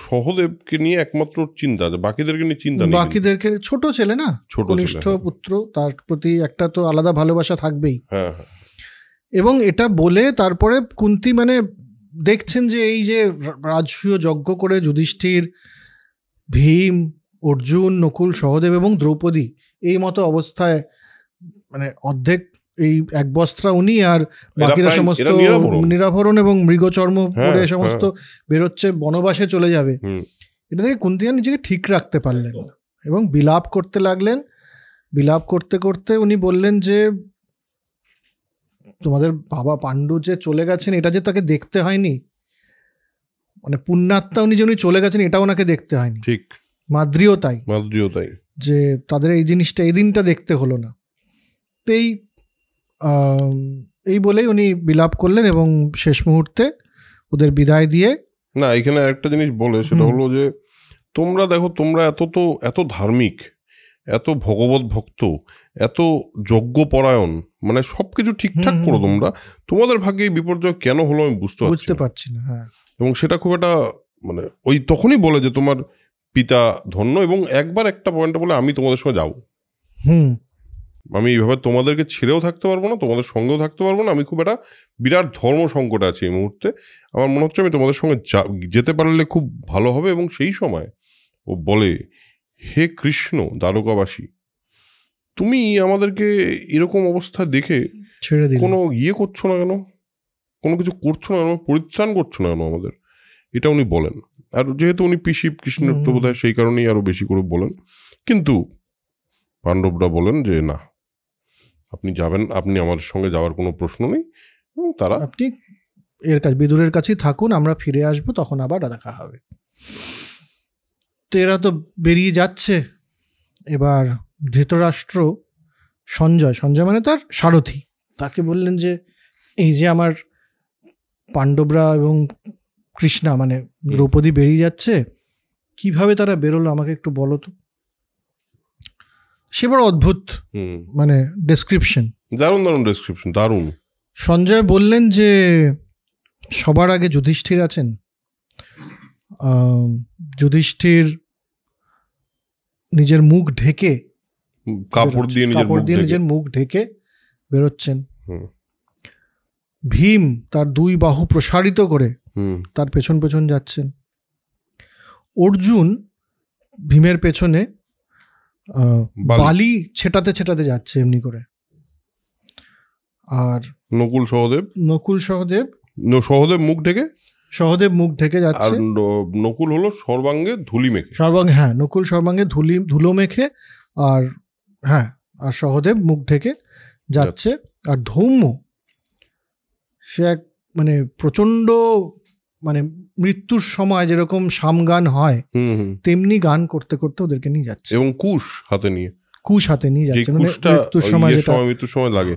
সহদেবকে নিয়ে একমাত্র চিন্তা আছে, বাকিদেরকে নিয়ে চিন্তা নেই। বাকিদেরকে, ছোট ছেলে না, কনিষ্ঠ পুত্র, তার প্রতি একটা তো আলাদা ভালোবাসা থাকবেই। হ্যাঁ। এবং এটা বলে তারপরে কুন্তী মানে দেখছেন যে এই যে রাজসূয় যজ্ঞ করে যুধিষ্ঠির, ভীম, অর্জুন, নকুল, সহদেব এবং দ্রৌপদী এই মতো অবস্থায়, মানে অর্ধেক এই এক বস্ত্রা উনি আর বাকিরা সমস্ত নিরাভরণ এবং মৃগচর্ম পরে সমস্ত বেরোচ্ছে, বনবাসে চলে যাবে। এটা থেকে কুন্তি নিজেকে ঠিক রাখতে পারলেন এবং বিলাপ করতে লাগলেন। বিলাপ করতে করতে উনি বললেন যে তোমাদের বাবা পাণ্ডু যে চলে গেছেন এটা যে তাকে দেখতে হয়নি, মানে পুণ্যাত্মা উনি যে উনি চলে গেছেন এটা ওনাকে দেখতে হয়নি। ঠিক, মাদ্রিও তাই, যে তাদের এই জিনিসটা এই দিনটা দেখতে হলো না। এই বলেই উনি বিলাপ করলেন এবং শেষ মুহূর্তে ওদের বিদায় দিয়ে। না, এখানে একটা জিনিস বলে, সেটা হলো যে তোমরা দেখো, তোমরা এত ধার্মিক, এত ভগবত ভক্ত, এত যজ্ঞপরায়ণ, মানে সবকিছু ঠিকঠাক করো তোমরা, তোমাদের ভাগ্যে এই বিপর্যয় কেন হলো আমি বুঝতে পারছি না। হ্যাঁ, এবং সেটা খুব একটা মানে ওই তখনই বলে যে তোমার পিতা ধন্য, এবং একবার একটা পয়েন্টে বলে আমি তোমাদের সঙ্গে যাবো, আমি এইভাবে তোমাদেরকে ছেড়েও থাকতে পারবো না, তোমাদের সঙ্গেও থাকতে পারবো না, আমি খুব একটা বিরাট ধর্ম সংকটে আছি এই মুহূর্তে, আমার মনে হচ্ছে আমি তোমাদের সঙ্গে যেতে পারলে খুব ভালো হবে। এবং সেই সময় ও বলে, হে কৃষ্ণ দ্বারকাবাসী, তুমি আমাদেরকে এরকম অবস্থা দেখে কোনো করছো না কেন, কোনো কিছু করছো না কেন, পরিত্রাণ করছো না কেন আমাদের, এটা উনি বলেন। আর যেহেতু উনি পিসি কৃষ্ণের তো বোধ হয় সেই কারণেই আরো বেশি করে বলেন। কিন্তু পাণ্ডবরা বলেন যে না, আপনি যাবেন, আপনি আমাদের সঙ্গে যাওয়ার কোনো প্রশ্ন নেই, এবং তারা আপনি বিদুরের কাছেই থাকুন, আমরা ফিরে আসবো, তখন আবার দেখা হবে। তো এরা তো বেরিয়ে যাচ্ছে। এবার ধৃতরাষ্ট্র সঞ্জয় মানে তার সারথি, তাকে বললেন যে এই যে আমার পাণ্ডবরা এবং কৃষ্ণা মানে দ্রৌপদী বেরিয়ে যাচ্ছে, কিভাবে তারা বেরোলো আমাকে একটু বলো তো। সে বড় অদ্ভুত মানে ডেসক্রিপশন, দারুণ। সঞ্জয় বললেন যে সবার আগে যুধিষ্ঠির আছেন, যুধিষ্ঠির নিজের মুখ ঢেকে, কাপড় দিয়ে নিজের মুখ ঢেকে বেরোচ্ছেন। ভীম তার দুই বাহু প্রসারিত করে তার পেছন পেছন যাচ্ছেন। অর্জুন ভীমের পেছনে বালি ছেটাতে যাচ্ছে এমনি করে। আর সহদেব মুখ ঢেকে যাচ্ছে। নকুল হলো সর্বাঙ্গে ধুলি মেখে, হ্যাঁ, নকুল সর্বাঙ্গে ধুলো মেখে, আর হ্যাঁ, আর সহদেব মুখ ঢেকে যাচ্ছে। আর ধৌম্য সে এক মানে প্রচন্ড মানে মৃত্যুর সময় যেরকম সামগান হয় তেমনি গান করতে করতে ওদেরকে নিয়ে যাচ্ছে, এবং কুশ হাতে নিয়ে যাচ্ছে, মৃত্যুর সময় লাগে।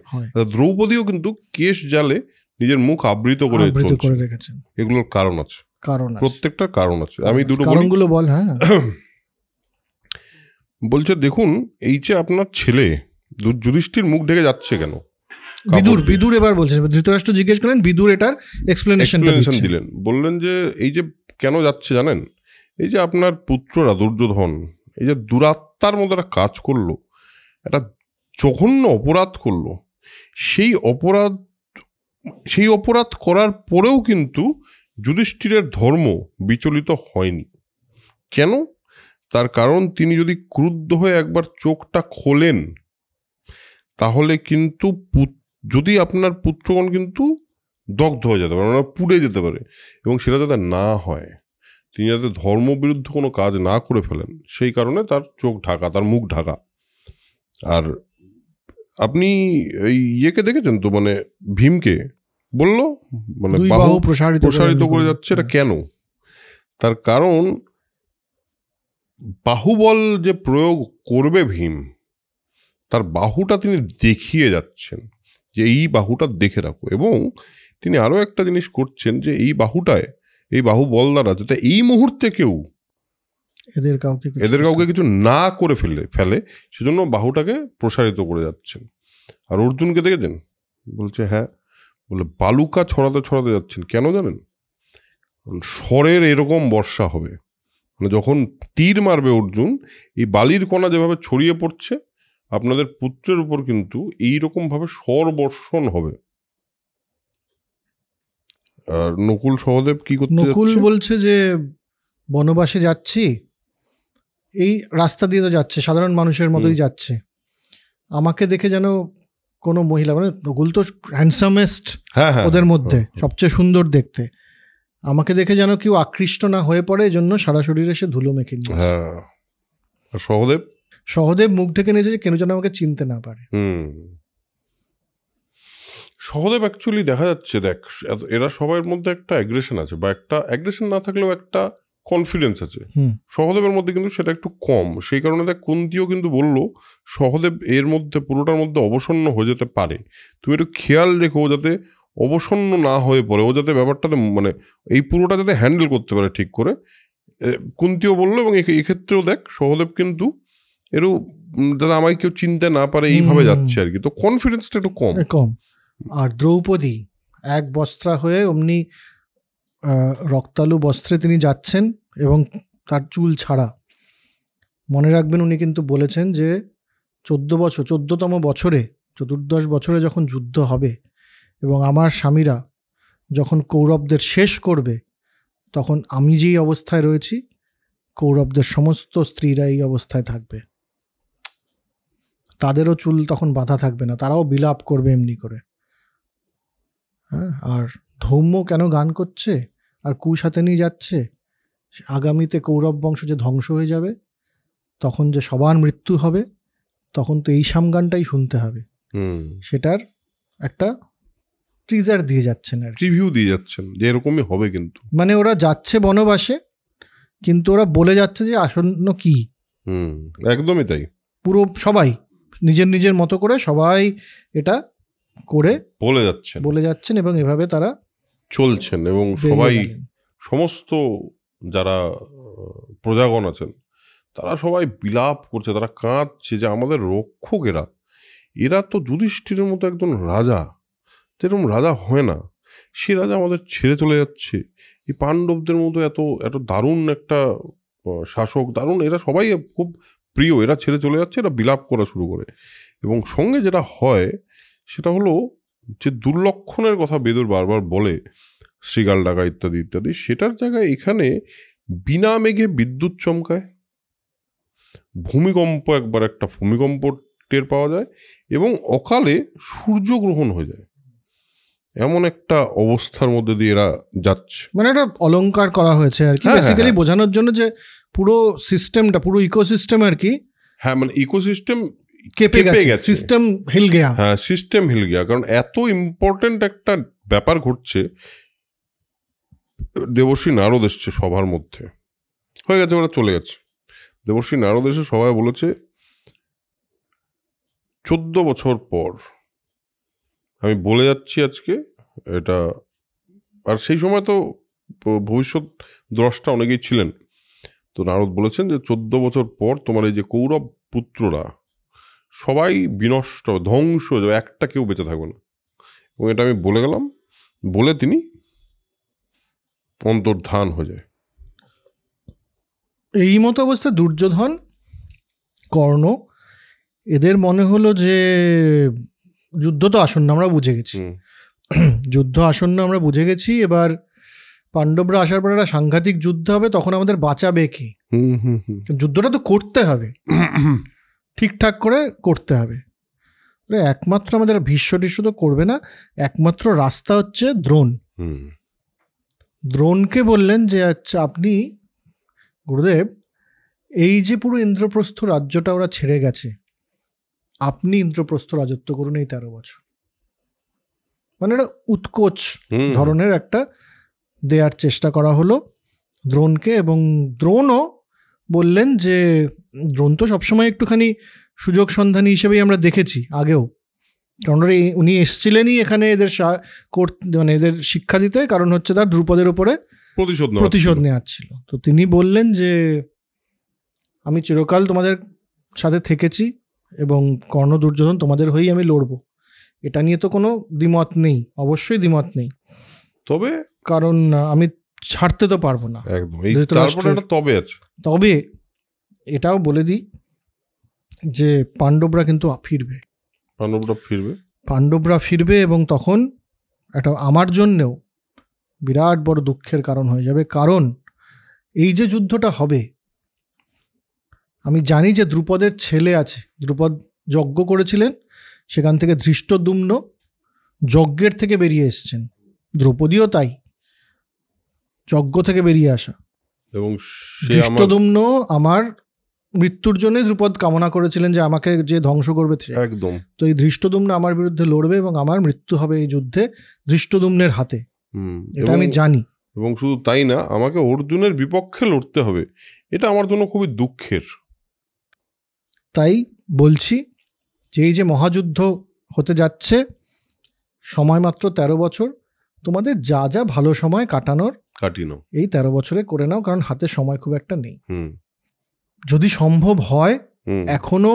দ্রৌপদীও কিন্তু কেশ জালে নিজের মুখ আবৃত করে রেখেছেন। এগুলোর কারণ আছে, প্রত্যেকটা কারণ আছে। আমি দুটো কারণগুলো বল। হ্যাঁ, বলছে দেখুন, এই যে আপনার ছেলে যুধিষ্ঠির মুখ ঢেকে যাচ্ছে কেন? বিদুর এবার বলছেন, ধৃতরাষ্ট্র জিজ্ঞেস করেন, বিদুর এটার এক্সপ্লেনেশন দিলেন। বললেন যে এই যে কেন যাচ্ছে জানেন, এই যে আপনার পুত্ররা দুর্যোধন এই যে দুরাত্মার মতো একটা কাজ করলো, একটা জঘন্য অপরাধ করলো, সেই অপরাধ করার পরেও কিন্তু যুধিষ্ঠিরের ধর্ম বিচলিত হয়নি। কেন? তার কারণ তিনি যদি ক্রুদ্ধ হয়ে একবার চোখটা খোলেন, তাহলে কিন্তু যদি আপনার পুত্রগণ কিন্তু দগ্ধ হয়ে যেতে পারে, পুড়ে যেতে পারে, এবং সেটা যাতে না হয়, তিনি যাতে ধর্ম বিরুদ্ধ কোনো কাজ না করে ফেলেন, সেই কারণে তার চোখ ঢাকা, তার মুখ ঢাকা। আর আপনি এই ইয়েকে দেখেছেন তো, মানে ভীমকে বলল মানে বাহু প্রসারিত করে যাচ্ছে, এটা কেন? তার কারণ বাহুবল যে প্রয়োগ করবে ভীম, তার বাহুটা তিনি দেখিয়ে যাচ্ছেন যে এই বাহুটা দেখে রাখো, এবং তিনি আরো একটা জিনিস করছেন যে এই বাহুবল দ্বারা যাতে এই মুহূর্তে কেউ এদের কাউকে কিছু না করে ফেলে, সেজন্য বাহুটাকে প্রসারিত করে যাচ্ছেন। আর অর্জুনকে দেখেছেন? বলছে হ্যাঁ। বলে বালুকা ছড়াতে যাচ্ছেন, কেন জানেন? স্বরের এরকম বর্ষা হবে, মানে যখন তীর মারবে অর্জুন, এই বালির কণা যেভাবে ছড়িয়ে পড়ছে, আপনাদের পুত্রের উপর কিন্তু এইরকম ভাবে স্বর বর্ষণ হবে। আর নকুল সহদেব কি করতে যাচ্ছে? নকুল বলছে যে বনবাসে যাচ্ছি, এই রাস্তা দিয়ে তো যাচ্ছে, সাধারণ মানুষের মতোই যাচ্ছে, আমাকে দেখে যেন কোনো মহিলা, মানে নকুল তো হ্যান্ডসামেস্ট ওদের মধ্যে, সবচেয়ে সুন্দর দেখতে, আমাকে দেখে যেন কেউ আকৃষ্ট না হয়ে পড়ে, এই জন্য সারা শরীরে সে ধুলো মেখে নিয়েছে। সহদেব মুখ ঢেকে নিয়েছে যে কেন যেন আমাকে চিনতে না পারে। সহদেব অ্যাকচুয়ালি দেখা যাচ্ছে, দেখ এরা সবার মধ্যে একটা অ্যাগ্রেশন আছে, বা একটা অ্যাগ্রেশন না থাকলেও একটা কনফিডেন্স আছে সহদেবের মধ্যে, কিন্তু সেটা একটু কম। সেই কারণে দেখ কুন্তিও কিন্তু বললো সহদেব এর মধ্যে পুরোটার মধ্যে অবসন্ন হয়ে যেতে পারে, তুমি একটু খেয়াল রেখো যাতে অবসন্ন না হয়ে পড়ে, ও যাতে ব্যাপারটাতে মানে এই পুরোটা যাতে হ্যান্ডেল করতে পারে ঠিক করে। কুন্তিও বললো, এবং এক্ষেত্রেও দেখ সহদেব কিন্তু একটু যাতে আমায় কেউ চিনতে না পারে এইভাবে যাচ্ছে আর কি, তো কনফিডেন্সটা একটু কম। আর দ্রৌপদী এক বস্ত্রা হয়ে অমনি রক্তালু বস্ত্রে তিনি যাচ্ছেন, এবং তার চুল ছাড়া। মনে রাখবেন উনি কিন্তু বলেছেন যে 14তম বছরে, 14 বছরে যখন যুদ্ধ হবে এবং আমার স্বামীরা যখন কৌরবদের শেষ করবে, তখন আমি যেই অবস্থায় রয়েছি কৌরবদের সমস্ত স্ত্রীরা এই অবস্থায় থাকবে, তাদেরও চুল তখন বাঁধা থাকবে না, তারাও বিলাপ করবে এমনি করে। হ্যাঁ, আর ধৌম্য কেন গান করছে আর কুশ হাতে নিয়ে যাচ্ছে, আগামীতে কৌরব বংশ যে ধ্বংস হয়ে যাবে, তখন যে সবার মৃত্যু হবে, তখন তো এই সামগানটাই শুনতে হবে। সেটার একটা টিজার দিয়ে যাচ্ছেন, আর রিভিউ দিয়ে যাচ্ছেন যে এরকমই হবে। কিন্তু মানে ওরা যাচ্ছে বনবাসে, কিন্তু ওরা বলে যাচ্ছে যে আসন্ন কি। একদমই তাই, পুরো সবাই নিজের নিজের মতো করে সবাই এটা করে বলে যাচ্ছেন, এবং এভাবে তারা চলছেন। এবং সবাই, সমস্ত যারা প্রজাগণ আছেন তারা সবাই বিলাপ করছে, তারা কাঁদছে যে আমাদের রক্ষক এরা তো যুধিষ্ঠিরের মতো একজন রাজা, এরকম রাজা হয় না, সে রাজা আমাদের ছেড়ে চলে যাচ্ছে। এই পাণ্ডবদের মতো এত এত দারুণ একটা শাসক, দারুণ, এরা সবাই খুব প্রিয়, এরা ছেড়ে চলে যাচ্ছে, এরা বিলাপ করা শুরু করে। এবং সঙ্গে যেটা হয় সেটা হলো যে দুর্লক্ষণের কথা বেদুর বারবার বলে, শৃগাল ডাকা ইত্যাদি ইত্যাদি, সেটার জায়গায় এখানে বিনা মেঘে বিদ্যুৎ চমকায়, ভূমিকম্প, একবার একটা ভূমিকম্প টের পাওয়া যায়, এবং অকালে সূর্যগ্রহণ হয়ে যায়। এমন একটা অবস্থার মধ্যে দিয়ে এরা যাচ্ছে, মানে এটা অলংকার করা হয়েছে আর কি, বেসিক্যালি বোঝানোর জন্য যে পুরো সিস্টেমটা, পুরো ইকোসিস্টেম আর কি। হ্যাঁ, মানে ইকোসিস্টেম কেঁপে গেছে, সিস্টেম হিল গেয়া। হ্যাঁ, সিস্টেম হিল গেয়া, কারণ এত ইম্পর্টেন্ট একটা ব্যাপার ঘটছে। দেবর্ষী নারদ এসছে সবার মধ্যে, হয়ে গেছে, ওরা চলে গেছে। দেবর্ষী নারদ এসে সবাই বলেছে 14 বছর পর আমি বলে যাচ্ছি আজকে এটা। আর সেই সময় তো ভবিষ্যৎ দ্রষ্টা অনেকেই ছিলেন, তো নারদ বলেছেন যে 14 বছর পর তোমার এই যে কৌরব পুত্ররা সবাই বিনষ্ট, ধ্বংস, একটা কেউ বেঁচে থাকবে না, এবং এটা আমি বলে গেলাম বলে তিনি অন্তর্ধান হয়ে যায়। এই মতো অবস্থায় দুর্যোধন, কর্ণ, এদের মনে হলো যে যুদ্ধ তো আসন্ন, আমরা বুঝে গেছি, যুদ্ধ আসন্ন আমরা বুঝে গেছি, এবার পাণ্ডবরা আসার পর একটা সাংঘাতিক যুদ্ধ হবে, তখন আমাদের বাঁচাবে কি? যুদ্ধটা তো করতে হবে, ঠিকঠাক করে করতে হবে। একমাত্র আমাদের ভীষ্ম টিষ্ম তো করবে না, একমাত্র রাস্তা হচ্ছে দ্রোণ। দ্রোণকে বললেন যে আচ্ছা আপনি গুরুদেব, এই যে পুরো ইন্দ্রপ্রস্থ রাজ্যটা ওরা ছেড়ে গেছে, আপনি ইন্দ্রপ্রস্থ রাজত্ব করুন এই 13 বছর। মানে একটা উৎকোচ ধরনের একটা দেওয়ার চেষ্টা করা হলো দ্রোণকে, এবং দ্রোণও বললেন যে, দ্রোণ তো সবসময় একটুখানি সুযোগ সন্ধানী হিসেবেই আমরা দেখেছি আগেও, কারণ উনি এসছিলেনই এখানে এদের মানে এদের শিক্ষা দিতে, কারণ হচ্ছে তার দ্রুপদের উপরে প্রতিশোধ নেওয়ার ছিল। তো তিনি বললেন যে আমি চিরকাল তোমাদের সাথে থেকেছি, এবং কর্ণ দুর্যোধন তোমাদের হয়েই আমি লড়বো, এটা নিয়ে তো কোনো দ্বিমত নেই, অবশ্যই দ্বিমত নেই, তবে কারণ আমি ছাড়তে তো পারবো না। তবে এটাও বলে দিই যে পাণ্ডবরা কিন্তু ফিরবে, পাণ্ডবরা ফিরবে, এবং তখন এটা আমার জন্যেও বিরাট বড় দুঃখের কারণ হয়ে যাবে। কারণ এই যে যুদ্ধটা হবে, আমি জানি যে দ্রুপদের ছেলে আছে, দ্রুপদ যজ্ঞ করেছিলেন, সেখান থেকে ধৃষ্টদ্যুম্ন যজ্ঞের থেকে বেরিয়ে এসছেন, দ্রৌপদীও তাই, যজ্ঞ থেকে বেরিয়ে আসা। এবং ধৃষ্টদ্যুম্ন আমার মৃত্যুর জন্য ধ্রুপদ কামনা করেছিলেন যে আমাকে যে ধ্বংস করবে, একদম। তো এই ধৃষ্টদ্যুম্ন আমার বিরুদ্ধে লড়বে এবং আমার মৃত্যু হবে এই যুদ্ধে ধৃষ্টদ্যুম্নের হাতে, এটা আমি জানি। এবং শুধু তাই না, আমাকে অর্জুনের বিপক্ষে লড়তে হবে, এটা আমার জন্য খুবই দুঃখের। তাই বলছি যে এই যে মহাযুদ্ধ হতে যাচ্ছে, সময় মাত্র 13 বছর, তোমাদের যা যা ভালো সময় কাটানোর এই 13 বছরে করে নাও, কারণ হাতে সময় খুব একটা নেই। যদি সম্ভব হয়, এখনো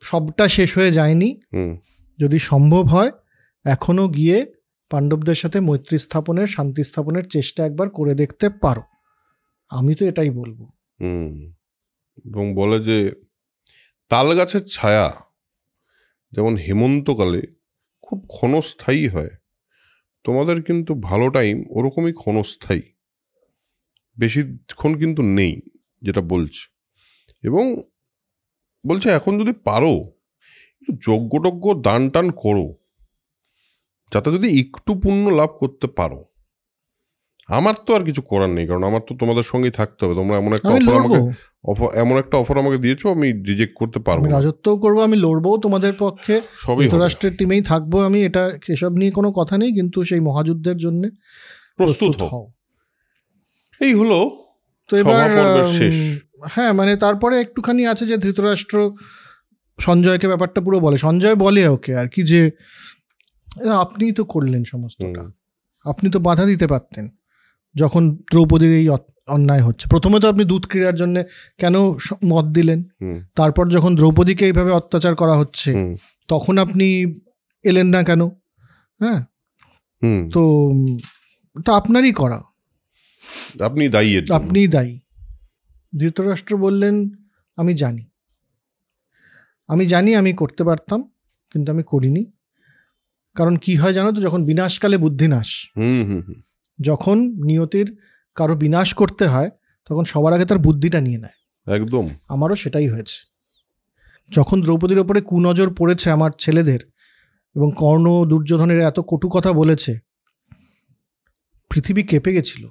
সবটা শেষ হয়ে যায়নি, যদি সম্ভব হয় এখনো গিয়ে পাণ্ডবদের সাথে মৈত্রী স্থাপনের, শান্তি স্থাপনের চেষ্টা একবার করে দেখতে পারো, আমি তো এটাই বলবো। এবং বলে যে তাল গাছের ছায়া যেমন হেমন্তকালে খুব ক্ষণস্থায়ী হয়, তোমাদের কিন্তু ভালো টাইম ওরকমই ক্ষণস্থায়ী, বেশিক্ষণ কিন্তু নেই, যেটা বলছে। এবং বলছে এখন যদি পারো একটু যজ্ঞ দান টান করো, যাতে যদি একটু পুণ্য লাভ করতে পারো। আমার তো আর কিছু করার নেই, কারণ আমার তো তোমাদের সঙ্গেই থাকতে হবে। তোমরা এমন একটা অফার আমাকে দিয়েছো, আমি রিজেক্ট করতে পারবো। আমি রাজত্বও করবো, আমি লড়বো তোমাদের পক্ষে, যুক্তরাষ্ট্রের টিমেই থাকবো আমি, এটা এসব নিয়ে কোনো কথা নেই, কিন্তু সেই মহাযুদ্ধের জন্য প্রস্তুত হও। এই হলো তো এবার শেষ। হ্যাঁ, মানে তারপরে একটুখানি আছে যে ধৃতরাষ্ট্র সঞ্জয়কে ব্যাপারটা পুরো বলে, সঞ্জয় বলে ওকে আর কি যে আপনিই তো করলেন সমস্তটা, আপনি তো বাধা দিতে পারতেন যখন দ্রৌপদীর এই অন্যায় হচ্ছে। প্রথমে তো আপনি দুধ ক্রীড়ার জন্য কেন মত দিলেন, তারপর যখন দ্রৌপদীকে এইভাবে অত্যাচার করা হচ্ছে তখন আপনি এলেন না কেন? হ্যাঁ, তো আপনারই করা, আপনিই দায়ী। ধৃতরাষ্ট্র বললেন আমি জানি আমি করতে পারতাম, কিন্তু আমি করিনি। কারণ কি হয় জানো তো, যখন বিনাশকালে বুদ্ধিনাশ, যখন নিয়তির কারো বিনাশ করতে হয় তখন সবার আগে তার বুদ্ধিটা নিয়ে নেয়। একদম, আমারও সেটাই হয়েছে। যখন দ্রৌপদীর ওপরে কুনজর পড়েছে আমার ছেলেদের, এবং কর্ণ দুর্যোধনের এত কটু কথা বলেছে, পৃথিবী কেঁপে গেছিল।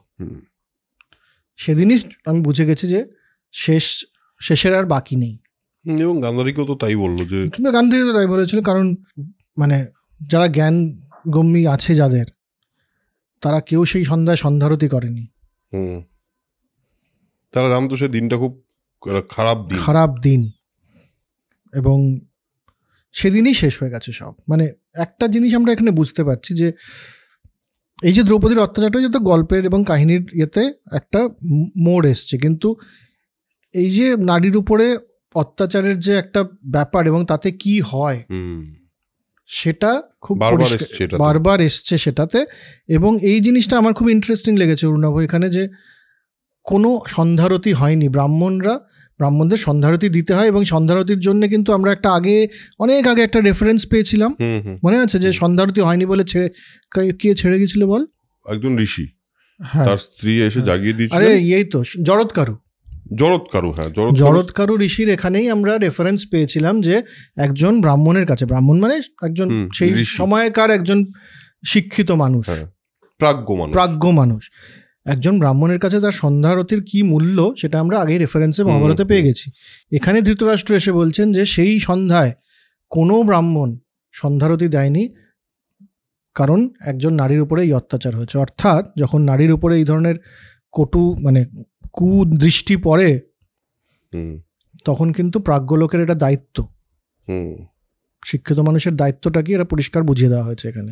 সেদিনই আমি বুঝে গেছি যে শেষের আর বাকি নেই। এবং গান্ধারীকেও তো তাই বললো, যে গান্ধারী তো তাই বলেছিল, কারণ মানে যারা জ্ঞান গম্যী আছে যাদের, তারা কেউ সেই সন্ধ্যায় সন্ধ্যারতি করেনি। তারা জানতো সে দিনটা খুব খারাপ দিন, এবং সেদিনই শেষ হয়ে গেছে সব। মানে একটা জিনিস আমরা এখানে বুঝতে পারছি যে এই যে দ্রৌপদীর অত্যাচারটা যত গল্পের এবং কাহিনীর ইয়েতে একটা মোড় এসছে, কিন্তু এই যে নারীর উপরে অত্যাচারের যে একটা ব্যাপার এবং তাতে কি হয় সেটা খুব বারবার এসছে সেটাতে। এবং এই জিনিসটা আমার খুব ইন্টারেস্টিং লেগেছে অরুণাভ এখানে, যে কোনো সন্ধ্যারতি হয়নি, ব্রাহ্মণদের সন্ধ্যারতি দিতে হয়, এবং সন্ধ্যারতির জন্য কিন্তু আমরা অনেক আগে একটা রেফারেন্স পেয়েছিলাম, মনে আছে যে সন্ধ্যারতি হয়নি বলে কে ছেড়ে গেছিল বল, একজন ঋষি, তার স্ত্রী এসে জাগিয়ে দিয়েছিল। আরে এই তো জরৎকারু ঋষির এখানেই আমরা রেফারেন্স পেয়েছিলাম, যে একজন ব্রাহ্মণের কাছে, ব্রাহ্মণ মানে একজন সেই সময়কার একজন শিক্ষিত মানুষ, প্রাজ্ঞ মানুষ, একজন ব্রাহ্মণের কাছে তার সন্ধ্যারতির কি মূল্য সেটা আমরা আগেই রেফারেন্সে মহাভারতে পেয়ে গেছি। এখানে ধৃতরাষ্ট্র এসে বলছেন যে সেই সন্ধ্যায় কোনো ব্রাহ্মণ সন্ধ্যারতি দেয়নি, কারণ একজন নারীর উপরে এই অত্যাচার হয়েছে। অর্থাৎ যখন নারীর উপরে এই ধরনের কুদৃষ্টি পড়ে, তখন কিন্তু প্রাজ্ঞলোকের এটা দায়িত্ব, শিক্ষিত মানুষের দায়িত্বটা কি এটা পরিষ্কার বুঝিয়ে দেওয়া হয়েছে এখানে।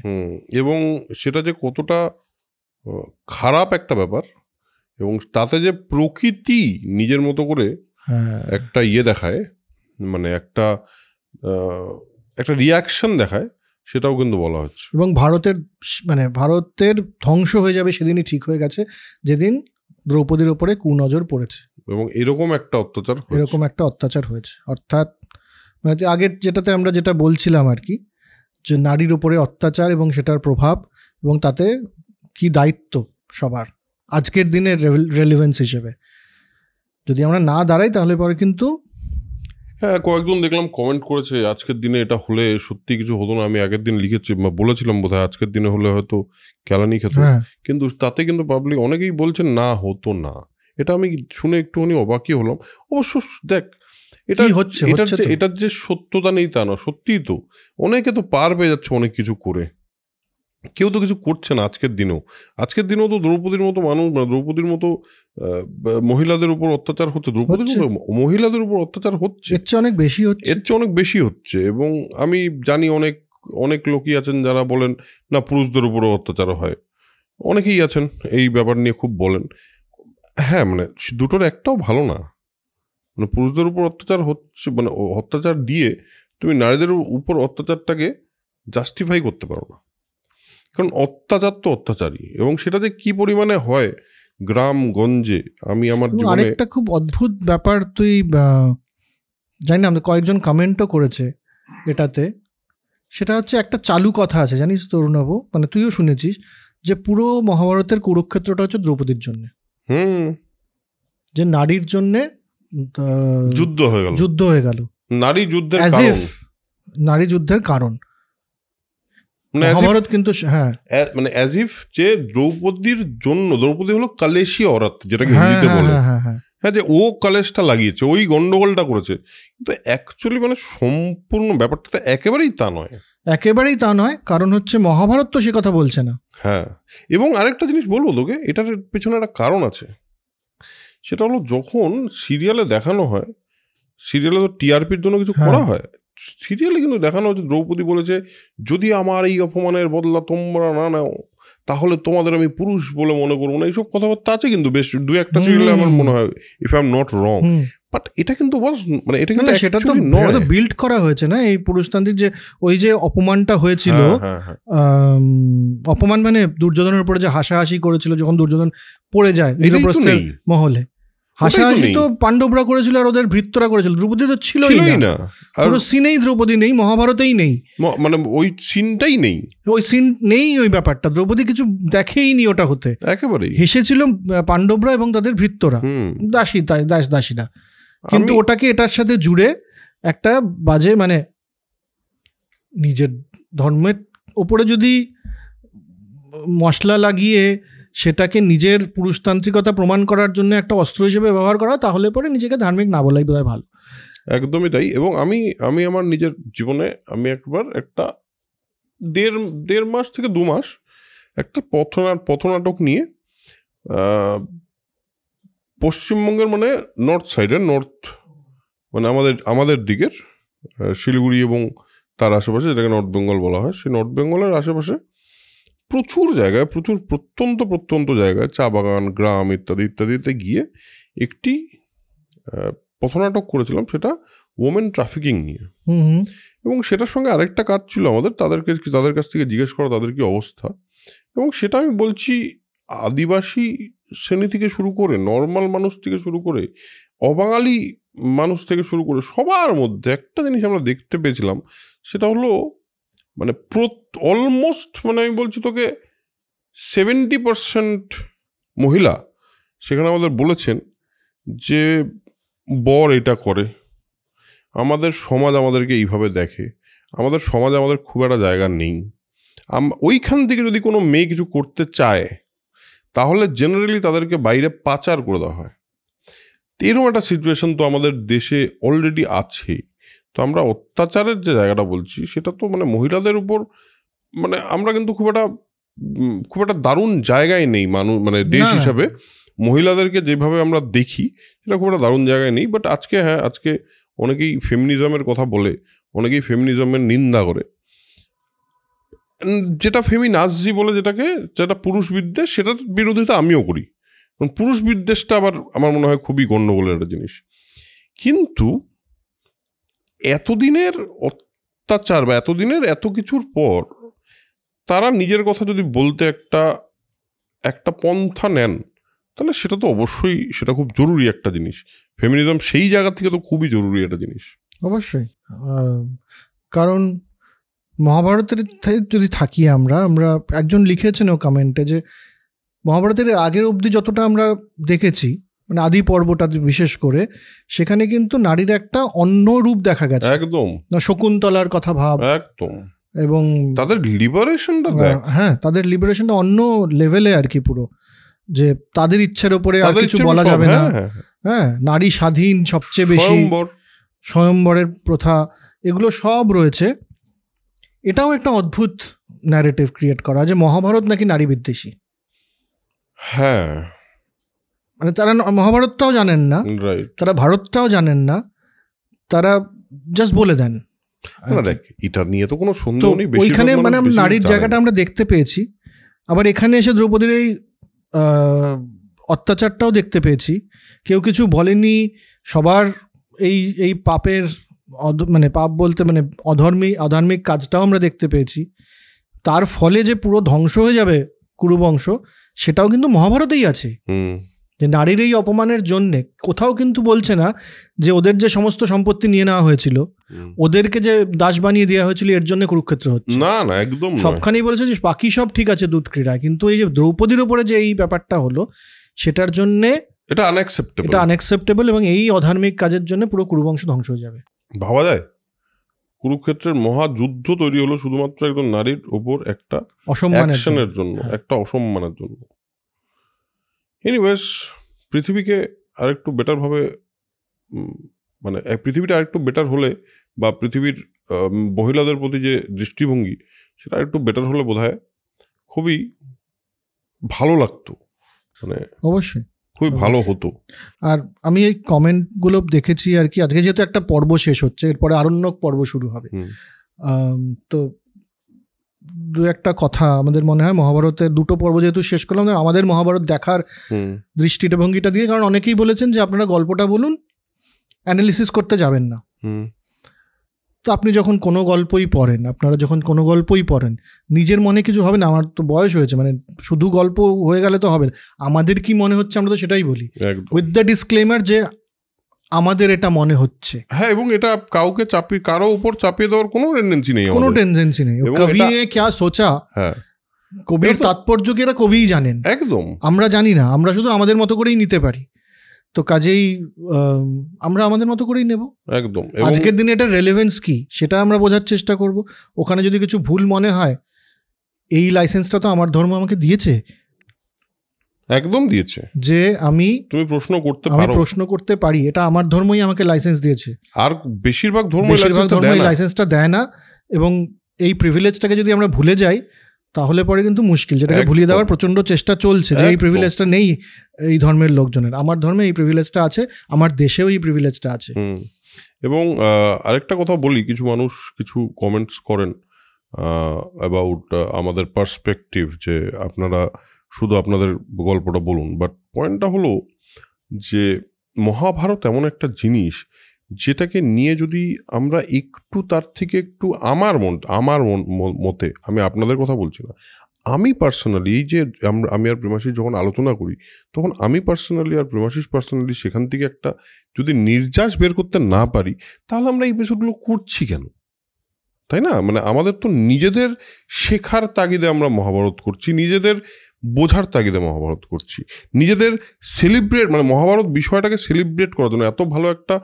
এবং সেটা যে কতটা খারাপ একটা ব্যাপার, এবং তাতে যে প্রকৃতি নিজের মতো করে একটা দেখায়, মানে একটা রিয়াকশন দেখায়, সেটাও কিন্তু বলা হচ্ছে। এবং ভারতের ধ্বংস হয়ে যাবে সেদিনই ঠিক হয়ে গেছে, যেদিন দ্রৌপদীর ওপরে কুনজর পড়েছে এবং এরকম একটা অত্যাচার হয়েছে। অর্থাৎ মানে আগের যেটা বলছিলাম আর কি, যে নারীর উপরে অত্যাচার এবং সেটার প্রভাব, এবং তাতে কি দায়িত্ব সবার আজকের দিনের রেলিভেন্স হিসেবে। যদি আমরা না দাঁড়াই তাহলে পরে কিন্তু হ্যাঁ, কয়েকজন দেখলাম কমেন্ট করেছে আজকের দিনে এটা হলে সত্যি কিছু হতো না। আমি আগের দিন লিখেছি, বলেছিলাম বোধহয় আজকের দিনে হলে হয়তো কেলানি খেত, কিন্তু তাতে কিন্তু পাবলিক অনেকেই বলছেন না হতো না। এটা আমি শুনে একটুখানি অবাকই হলাম। অবশ্য দেখ, এটার যে সত্যতা নেই তা না, সত্যিই তো অনেকে তো পার পেয়ে যাচ্ছে অনেক কিছু করে, কেউ তো কিছু করছে না আজকের দিনেও তো দ্রৌপদীর মতো মানুষ, দ্রৌপদীর মতো মহিলাদের উপর অত্যাচার হচ্ছে, দ্রৌপদীর মতো মহিলাদের উপর অত্যাচার হচ্ছে, এর চেয়ে অনেক বেশি হচ্ছে। এবং আমি জানি অনেক লোকই আছেন যারা বলেন না পুরুষদের উপরও অত্যাচার হয়, অনেকেই আছেন এই ব্যাপার নিয়ে খুব বলেন। হ্যাঁ, মানে দুটোর একটাও ভালো না। মানে পুরুষদের উপর অত্যাচার হচ্ছে, মানে অত্যাচার দিয়ে তুমি নারীদের উপর অত্যাচারটাকে জাস্টিফাই করতে পারো না, কারণ অত্যাচার তো অত্যাচারই, এবং সেটা যে কি পরিমাণে হয় গ্রামগঞ্জে। আমি আমার জীবনে আরেকটা খুব অদ্ভুত ব্যাপার, তুই জানি না, আমাদের কয়েকজন কমেন্টও করেছে এটাতে, সেটা হচ্ছে একটা চালু কথা আছে জানিস তরুণাব, মানে তুইও শুনেছিস, যে পুরো মহাভারতের কুরুক্ষেত্রটা হচ্ছে দ্রৌপদীর জন্য, যে নারীর জন্য যুদ্ধ হয়ে গেল, নারী যুদ্ধের কারণ মহাভারত। কিন্তু হ্যাঁ, মানে অ্যাজ ইফ যে দ্রৌপদীর জন্য, দ্রৌপদী হলো কালেশী অরাত যেটাকে হিন্দিতে বলে, হ্যাঁ, যে ও কালেশটা লাগিয়েছে, ওই গন্ডগোলটা করেছে, কিন্তু অ্যাকচুয়ালি মানে সম্পূর্ণ ব্যাপারটা একেবারেই তা নয়, কারণ হচ্ছে মহাভারত তো সে কথা বলছে না। হ্যাঁ, এবং আরেকটা জিনিস বলবো তোকে, এটার পেছনে একটা কারণ আছে, সেটা হলো যখন সিরিয়ালে দেখানো হয়, সিরিয়ালে তো টিআরপির জন্য কিছু করা হয়, সিরিয়ালে কিন্তু দেখানো হচ্ছে দ্রৌপদী বলেছে যদি আমার এই অপমানের বদলা তোমরা না নাও তাহলে তোমাদের আমি পুরুষ বলে মনে করবো না, এইসব কথাবার্তা আছে কিন্তু বেশ দু একটা সিরিয়ালে আমার মনে হয়, if I am not wrong. But এটা কিন্তু মানে এটা কিন্তু সেটা তো বিল্ড করা হয়েছে না, এই পুরুষতান্ত্রিক যে ওই যে অপমানটা হয়েছিল, অপমান মানে দুর্যোধনের উপরে যে হাসাহাসি করেছিল যখন দুর্যোধন পড়ে যায় ইন্দ্রপ্রস্থের মহলে, হাসাহাসি তো পাণ্ডবরা করেছিল আর ওদের ভৃত্যরা করেছিল, দ্রৌপদী তো ছিলই না, পুরো সিনেই দ্রৌপদী নেই, মহাভারতেই নেই, মানে ওই সিনটাই নেই, ওই সিন নেই, ওই ব্যাপারটা দ্রৌপদী কিছু দেখেই নি ওটা হতে, একেবারেই হেসেছিল পাণ্ডবরা এবং তাদের ভৃত্যরা, দাসীরা, কিন্তু ওটাকে এটার সাথে জুড়ে একটা বাজে, মানে নিজের ধর্মের ওপরে যদি মশলা লাগিয়ে সেটাকে নিজের পুরুষতান্ত্রিকতা প্রমাণ করার জন্য একটা অস্ত্র হিসেবে ব্যবহার করা, তাহলে পরে নিজেকে ধার্মিক না বলাই বোধহয় ভালো। একদমই তাই। এবং আমি আমার নিজের জীবনে আমি একবার একটা দেড় মাস থেকে 2 মাস একটা পথনাটক নিয়ে পশ্চিমবঙ্গের মানে নর্থ সাইডের, মানে আমাদের দিকের শিলিগুড়ি এবং তার আশেপাশে, যেটাকে নর্থ বেঙ্গল বলা হয়, সেই নর্থ বেঙ্গলের আশেপাশে প্রচুর জায়গায়, প্রত্যন্ত জায়গায়, চা বাগান, গ্রাম ইত্যাদিতে গিয়ে একটি পথনাটক করেছিলাম, সেটা ওমেন ট্রাফিকিং নিয়ে। এবং সেটার সঙ্গে আরেকটা কাজ ছিল আমাদের, তাদের কাছ থেকে জিজ্ঞেস করা তাদের কি অবস্থা। এবং সেটা আমি বলছি আদিবাসী শ্রেণী থেকে শুরু করে, নর্মাল মানুষ থেকে শুরু করে, অবাঙালি মানুষ থেকে শুরু করে, সবার মধ্যে একটা জিনিস আমরা দেখতে পেয়েছিলাম, সেটা হলো মানে অলমোস্ট, মানে আমি বলছি তোকে 70% মহিলা সেখানে আমাদের বলেছেন যে বর এটা করে, আমাদের সমাজ আমাদেরকে এইভাবে দেখে, আমাদের সমাজে আমাদের খুব একটা জায়গা নেই, ওইখান থেকে যদি কোনো মেয়ে কিছু করতে চায় তাহলে জেনারেলি তাদেরকে বাইরে পাচার করে দেওয়া হয়। এরকম একটা সিচুয়েশন তো আমাদের দেশে অলরেডি আছে। তো আমরা অত্যাচারের যে জায়গাটা বলছি সেটা তো মানে মহিলাদের উপর, মানে আমরা কিন্তু খুব একটা দারুণ জায়গায় নেই মানুষ, মানে দেশ হিসাবে মহিলাদেরকে যেভাবে আমরা দেখি সেটা খুব একটা দারুণ জায়গায় নেই। বাট আজকে অনেকেই ফেমিনিজমের কথা বলে, অনেকেই ফেমিনিজমের নিন্দা করে, যেটা ফেমিনাজি বলে, যেটা পুরুষ বিদ্বেষ, সেটার বিরোধিতা আমিও করি, কারণ পুরুষ বিদ্বেষটা আবার আমার মনে হয় খুবই গণ্ডগোলের একটা জিনিস। কিন্তু এতদিনের অত্যাচার বা এতদিনের এত কিছুর পর তারা নিজের কথা যদি বলতে একটা পন্থা নেন, তাহলে সেটা তো অবশ্যই, সেটা খুব জরুরি একটা জিনিস। ফেমিনিজম সেই জায়গা থেকে তো খুবই জরুরি একটা জিনিস। অবশ্যই, কারণ মহাভারতের যদি থাকি আমরা একজন লিখেছেন ও কমেন্টে যে মহাভারতের আগের অবধি যতটা আমরা দেখেছি, মানে আদি পর্বটা বিশেষ করে, সেখানে কিন্তু নারীর একটা অন্য রূপ দেখা গেছে। একদম শকুন্তলার কথা ভাব, একদম, এবং তাদের লিবারেশনটা দেখ, হ্যাঁ তাদের লিবারেশনটা অন্য লেভেলে আর কি, পুরো যে তাদের ইচ্ছের উপরে আর কিছু বলা যাবে না। হ্যাঁ, নারী স্বাধীন সবচেয়ে বেশি, স্বয়ম্বরের প্রথা, এগুলো সব রয়েছে। এটাও একটা অদ্ভুত ন্যারেটিভ ক্রিয়েট করা যে মহাভারত নাকি নারী বিদ্বেষী। হ্যাঁ, মানে তারা মহাভারতটাও জানেন না, তারা ভারতটাও জানেন না, তারা জাস্ট বলে দেন। দেখ, এটা নিয়ে তো কোনো সন্দেহ নেই, ওইখানে মানে নারীর জায়গাটা আমরা দেখতে পেয়েছি। আবার এখানে এসে দ্রৌপদীর এই অত্যাচারটাও দেখতে পেয়েছি। কেউ কিছু বলেনি, সবার এই পাপের মানে পাপ বলতে মানে অধার্মিক কাজটাও আমরা দেখতে পেয়েছি। তার ফলে যে পুরো ধ্বংস হয়ে যাবে কুরুবংশ, সেটাও কিন্তু মহাভারতেই আছে। যে নারীর এই অপমানের জন্যে কোথাও কিন্তু বলছে না যে ওদের যে সমস্ত সম্পত্তি নিয়ে নেওয়া হয়েছিল, ওদেরকে যে দাস বানিয়ে দেওয়া হয়েছিল, এর জন্য কুরুক্ষেত্র হচ্ছে না, না একদম সবখানেই বলেছে যে বাকি সব ঠিক আছে দুধ ক্রীড়া, কিন্তু এই যে দ্রৌপদীর উপরে যে এই ব্যাপারটা হলো, সেটার জন্যে এটা আনএক্সেপ্টেবল, এবং এই অধার্মিক কাজের জন্য পুরো কুরুবংশ ধ্বংস হয়ে যাবে। ভাবা যায় কুরুক্ষেত্রের মহাযুদ্ধ তৈরি হলো শুধুমাত্র একজন নারীর উপর একটা অসম্মানের জন্য, একটা অসম্মানের জন্য। এনিওয়েজ, পৃথিবীকে আরেকটু বেটার ভাবে, মানে পৃথিবীটা আরেকটু বেটার হলে, বা পৃথিবীর মহিলাদের প্রতি যে দৃষ্টিভঙ্গি, সেটা আরেকটু বেটার হলে বোধহয় খুবই ভালো লাগতো, মানে অবশ্যই খুবই ভালো হতো। আর আমি এই কমেন্টগুলো দেখেছি আর কি, আজকে যেহেতু একটা পর্ব শেষ হচ্ছে, এরপরে আরণ্যক পর্ব শুরু হবে, তো দু একটা কথা আমাদের মনে হয় মহাভারতের দুটো পর্ব যেহেতু শেষ করলাম, আমাদের মহাভারত দেখার দৃষ্টিটা ভঙ্গিটা দিয়ে, কারণ অনেকেই বলেছেন যে আপনারা গল্পটা বলুন, অ্যানালিসিস করতে যাবেন না। তো আপনি যখন কোনো গল্পই পড়েন, আপনারা যখন কোনো গল্পই পড়েন, নিজের মনে কিছু হবে না। আমার তো বয়স হয়েছে, মানে শুধু গল্প হয়ে গেলে তো হবে না, আমাদের কি মনে হচ্ছে আমরা তো সেটাই বলি, উইথ দ্য ডিসক্লেমার যে আমাদের এটা মনে হচ্ছে। হ্যাঁ, এবং এটা কাউকে কারো উপর চাপিয়ে দেওয়ার কোনো টেন্ডেন্সি নেই, কবি ক্যা সোচা, হ্যাঁ কবির তাৎপর্য কি এটা কবিই জানেন, একদম আমরা জানি না, আমরা শুধু আমাদের মতো করেই নিতে পারি। তো কাজেই আমরা আমাদের মতো করেই নেব, একদম। আজকের দিনে এটার রেলেভেন্স কি সেটা আমরা বোঝার চেষ্টা করব। ওখানে যদি কিছু ভুল মনে হয়, এই লাইসেন্সটা তো আমার ধর্ম আমাকে দিয়েছে, একদম দিয়েছে, যে তুমি প্রশ্ন করতে পারি, এটা আমার ধর্মই আমাকে লাইসেন্স দিয়েছে। আর বেশিরভাগ ধর্মই লাইসেন্সটা দেয় না, এবং এই প্রিভিলেজটাকে যদি আমরা ভুলে যাই, তাহলে পরে কিন্তু মুশকিল। যেটাকে ভুলিয়ে দেওয়ার প্রচণ্ড চেষ্টা চলছে, যে এই প্রিভিলেজটা নেই এই ধর্মের লোকজনের। আমার ধর্মে এই প্রিভিলেজটা আছে, আমার দেশেও এই প্রিভিলেজটা আছে। এবং আরেকটা কথা বলি, কিছু মানুষ কিছু কমেন্টস করেন অ্যাবাউট আমাদের পার্সপেক্টিভ, যে আপনারা শুধু আপনাদের গল্পটা বলুন। বাট পয়েন্টটা হলো যে মহাভারত এমন একটা জিনিস, যেটাকে নিয়ে যদি আমরা একটু তার থেকে একটু আমার মতে, আমি আপনাদের কথা বলছি না, আমি পার্সোনালি, এই যে আমি আর প্রেমাশিস যখন আলোচনা করি, তখন আমি পার্সোনালি আর প্রেমাশিস পার্সোনালি সেখান থেকে একটা যদি নির্যাস বের করতে না পারি, তাহলে আমরা এই বিষয়গুলো করছি কেন, তাই না? মানে আমাদের তো নিজেদের শেখার তাগিদে আমরা মহাভারত করছি, নিজেদের বোঝার তাগিদে মহাভারত করছি, নিজেদের সেলিব্রেট, মানে মহাভারত বিষয়টাকে সেলিব্রেট করার জন্য, এত ভালো একটা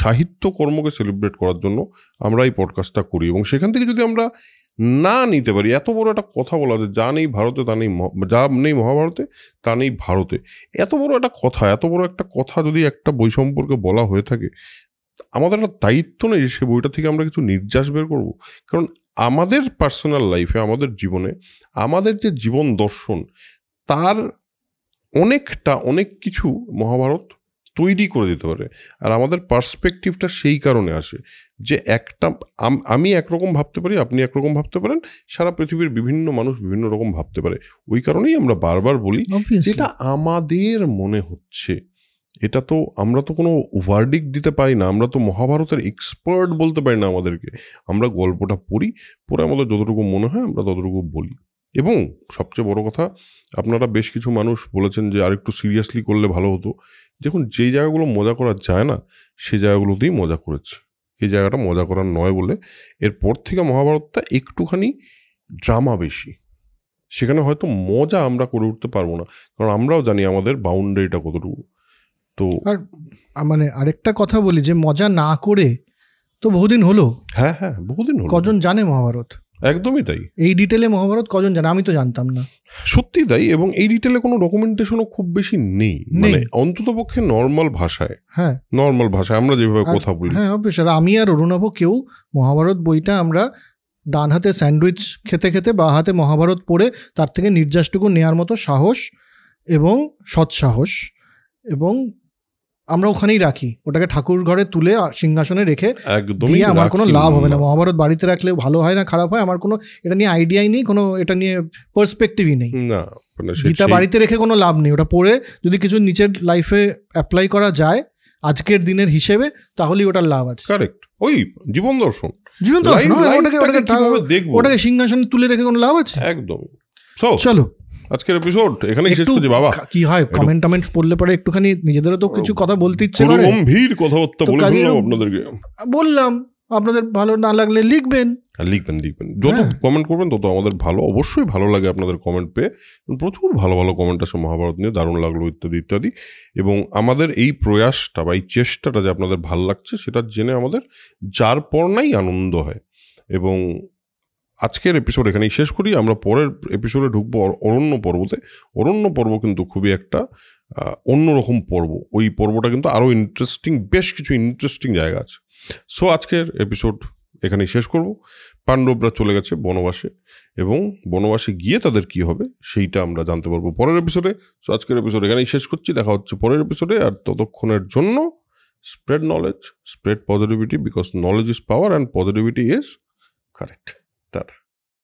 সাহিত্য কর্মকে সেলিব্রেট করার জন্য আমরা এই পডকাস্টটা করি। এবং সেখান থেকে যদি আমরা না নিতে পারি, এত বড় একটা কথা বলা যে যা নেই ভারতে তা নেই, যা নেই মহাভারতে তা নেই ভারতে, এত বড় একটা কথা যদি একটা বই সম্পর্কে বলা হয়ে থাকে, আমাদের একটা দায়িত্ব নেই যে সে বইটা থেকে আমরা কিছু নির্যাস বের করব। কারণ আমাদের পার্সোনাল লাইফে, আমাদের জীবনে, আমাদের যে জীবন দর্শন, তার অনেক কিছু মহাভারত তৈরি করে দিতে পারে। আর আমাদের পার্সপেক্টিভটা সেই কারণে আসে যে আমি একরকম ভাবতে পারি, আপনি একরকম ভাবতে পারেন, সারা পৃথিবীর বিভিন্ন মানুষ বিভিন্ন রকম ভাবতে পারে। ওই কারণেই আমরা বারবার বলি যেটা আমাদের মনে হচ্ছে। এটা তো আমরা তো কোনো ওয়ার্ডিক দিতে পারি না, আমরা তো মহাভারতের এক্সপার্ট বলতে পারি না আমাদেরকে। আমরা গল্পটা পড়ে আমাদের যতটুকু মনে হয় আমরা ততটুকু বলি। এবং সবচেয়ে বড় কথা, আপনারা বেশ কিছু মানুষ বলেছেন যে আরেকটু সিরিয়াসলি করলে ভালো হতো। দেখুন, যেই জায়গাগুলো মজা করা যায় না, সেই জায়গাগুলোতেই মজা করেছে। এই জায়গাটা মজা করার নয় বলে এরপর থেকে মহাভারতটা একটুখানি ড্রামা বেশি, সেখানে হয়তো মজা আমরা করে উঠতে পারবো না, কারণ আমরাও জানি আমাদের বাউন্ডারিটা কতটুকু। তো আর মানে আরেকটা কথা বলি, যে মজা না করে তো বহুদিন হলো। হ্যাঁ হ্যাঁ, বহুদিন হলো। কজন জানে মহাভারত? একদমই তাই। এই ডিটেলে মহাভারত কজন জানে? আমি তো জানতাম না। সত্যি তাই। এবং এই ডিটেলে কোনো ডকুমেন্টেশনও খুব বেশি নেই, মানে অন্তত পক্ষে নর্মাল ভাষায়। হ্যাঁ, নর্মাল ভাষায় আমরা যেভাবে কথা বলি। হ্যাঁ অবশ্যই। আমি আর অরুণাভ কেউ মহাভারত বইটা আমরা ডান হাতে স্যান্ডউইচ খেতে খেতে বা হাতে মহাভারত পড়ে তার থেকে নির্যাসটুকু নেওয়ার মতো সাহস এবং সৎসাহস, এবং আমরা ওখানেই রাখি ওটাকে, ঠাকুর ঘরে তুলে সিংহাসনে রেখে। একদমই আমার কোনো লাভ হবে না। মহাভারত বাড়িতে রাখলে ভালো হয় না খারাপ হয়, আমার কোনো এটা নিয়ে আইডিয়াই নেই, কোনো এটা নিয়ে পার্সপেক্টিভই নেই। না, গীতা বাড়িতে রেখে কোনো লাভ নেই। ওটা পড়ে যদি কিছু নিচের লাইফে অ্যাপ্লাই করা যায় আজকের দিনের হিসেবে, তাহলেই ওটার লাভ আছে। কারেক্ট, ওই জীবন দর্শন। ওটাকে সিংহাসনে তুলে রেখে কোনো লাভ আছে? একদমই। চলো আজকের এপিসোড এখানেই শেষ করছি। বাবা কি হয়, কমেন্ট পড়লে পরে একটুখানি নিজেদেরও তো কিছু কথা বলতে ইচ্ছে করে। গম্ভীর কথাবার্তা বলে ফেললাম আপনাদেরকে। বললাম, আপনাদের ভালো না লাগলে লিখবেন। যত কমেন্ট করবেন তত আমাদের ভালো। অবশ্যই ভালো লাগে আপনাদের কমেন্ট পেয়ে। প্রচুর ভালো ভালো কমেন্ট আসে মহাভারত নিয়ে, দারুণ লাগলো ইত্যাদি ইত্যাদি। এবং আমাদের এই প্রয়াসটা বা এই চেষ্টাটা যে আপনাদের ভালো লাগছে সেটা জেনে আমাদের যার পর নাই আনন্দ হয়। এবং আজকের এপিসোড এখানেই শেষ করি। আমরা পরের এপিসোডে ঢুকবো অরণ্য পর্বতে। অরণ্য পর্ব কিন্তু খুবই একটা অন্যরকম পর্ব। ওই পর্বটা কিন্তু আরও ইন্টারেস্টিং, বেশ কিছু ইন্টারেস্টিং জায়গা আছে। সো আজকের এপিসোড এখানেই শেষ করব। পাণ্ডবরা চলে গেছে বনবাসে, এবং বনবাসে গিয়ে তাদের কি হবে সেইটা আমরা জানতে পারবো পরের এপিসোডে। সো আজকের এপিসোড এখানেই শেষ করছি। দেখা হচ্ছে পরের এপিসোডে। আর ততক্ষণের জন্য spread knowledge, spread positivity, because knowledge is power and positivity is correct. Tata.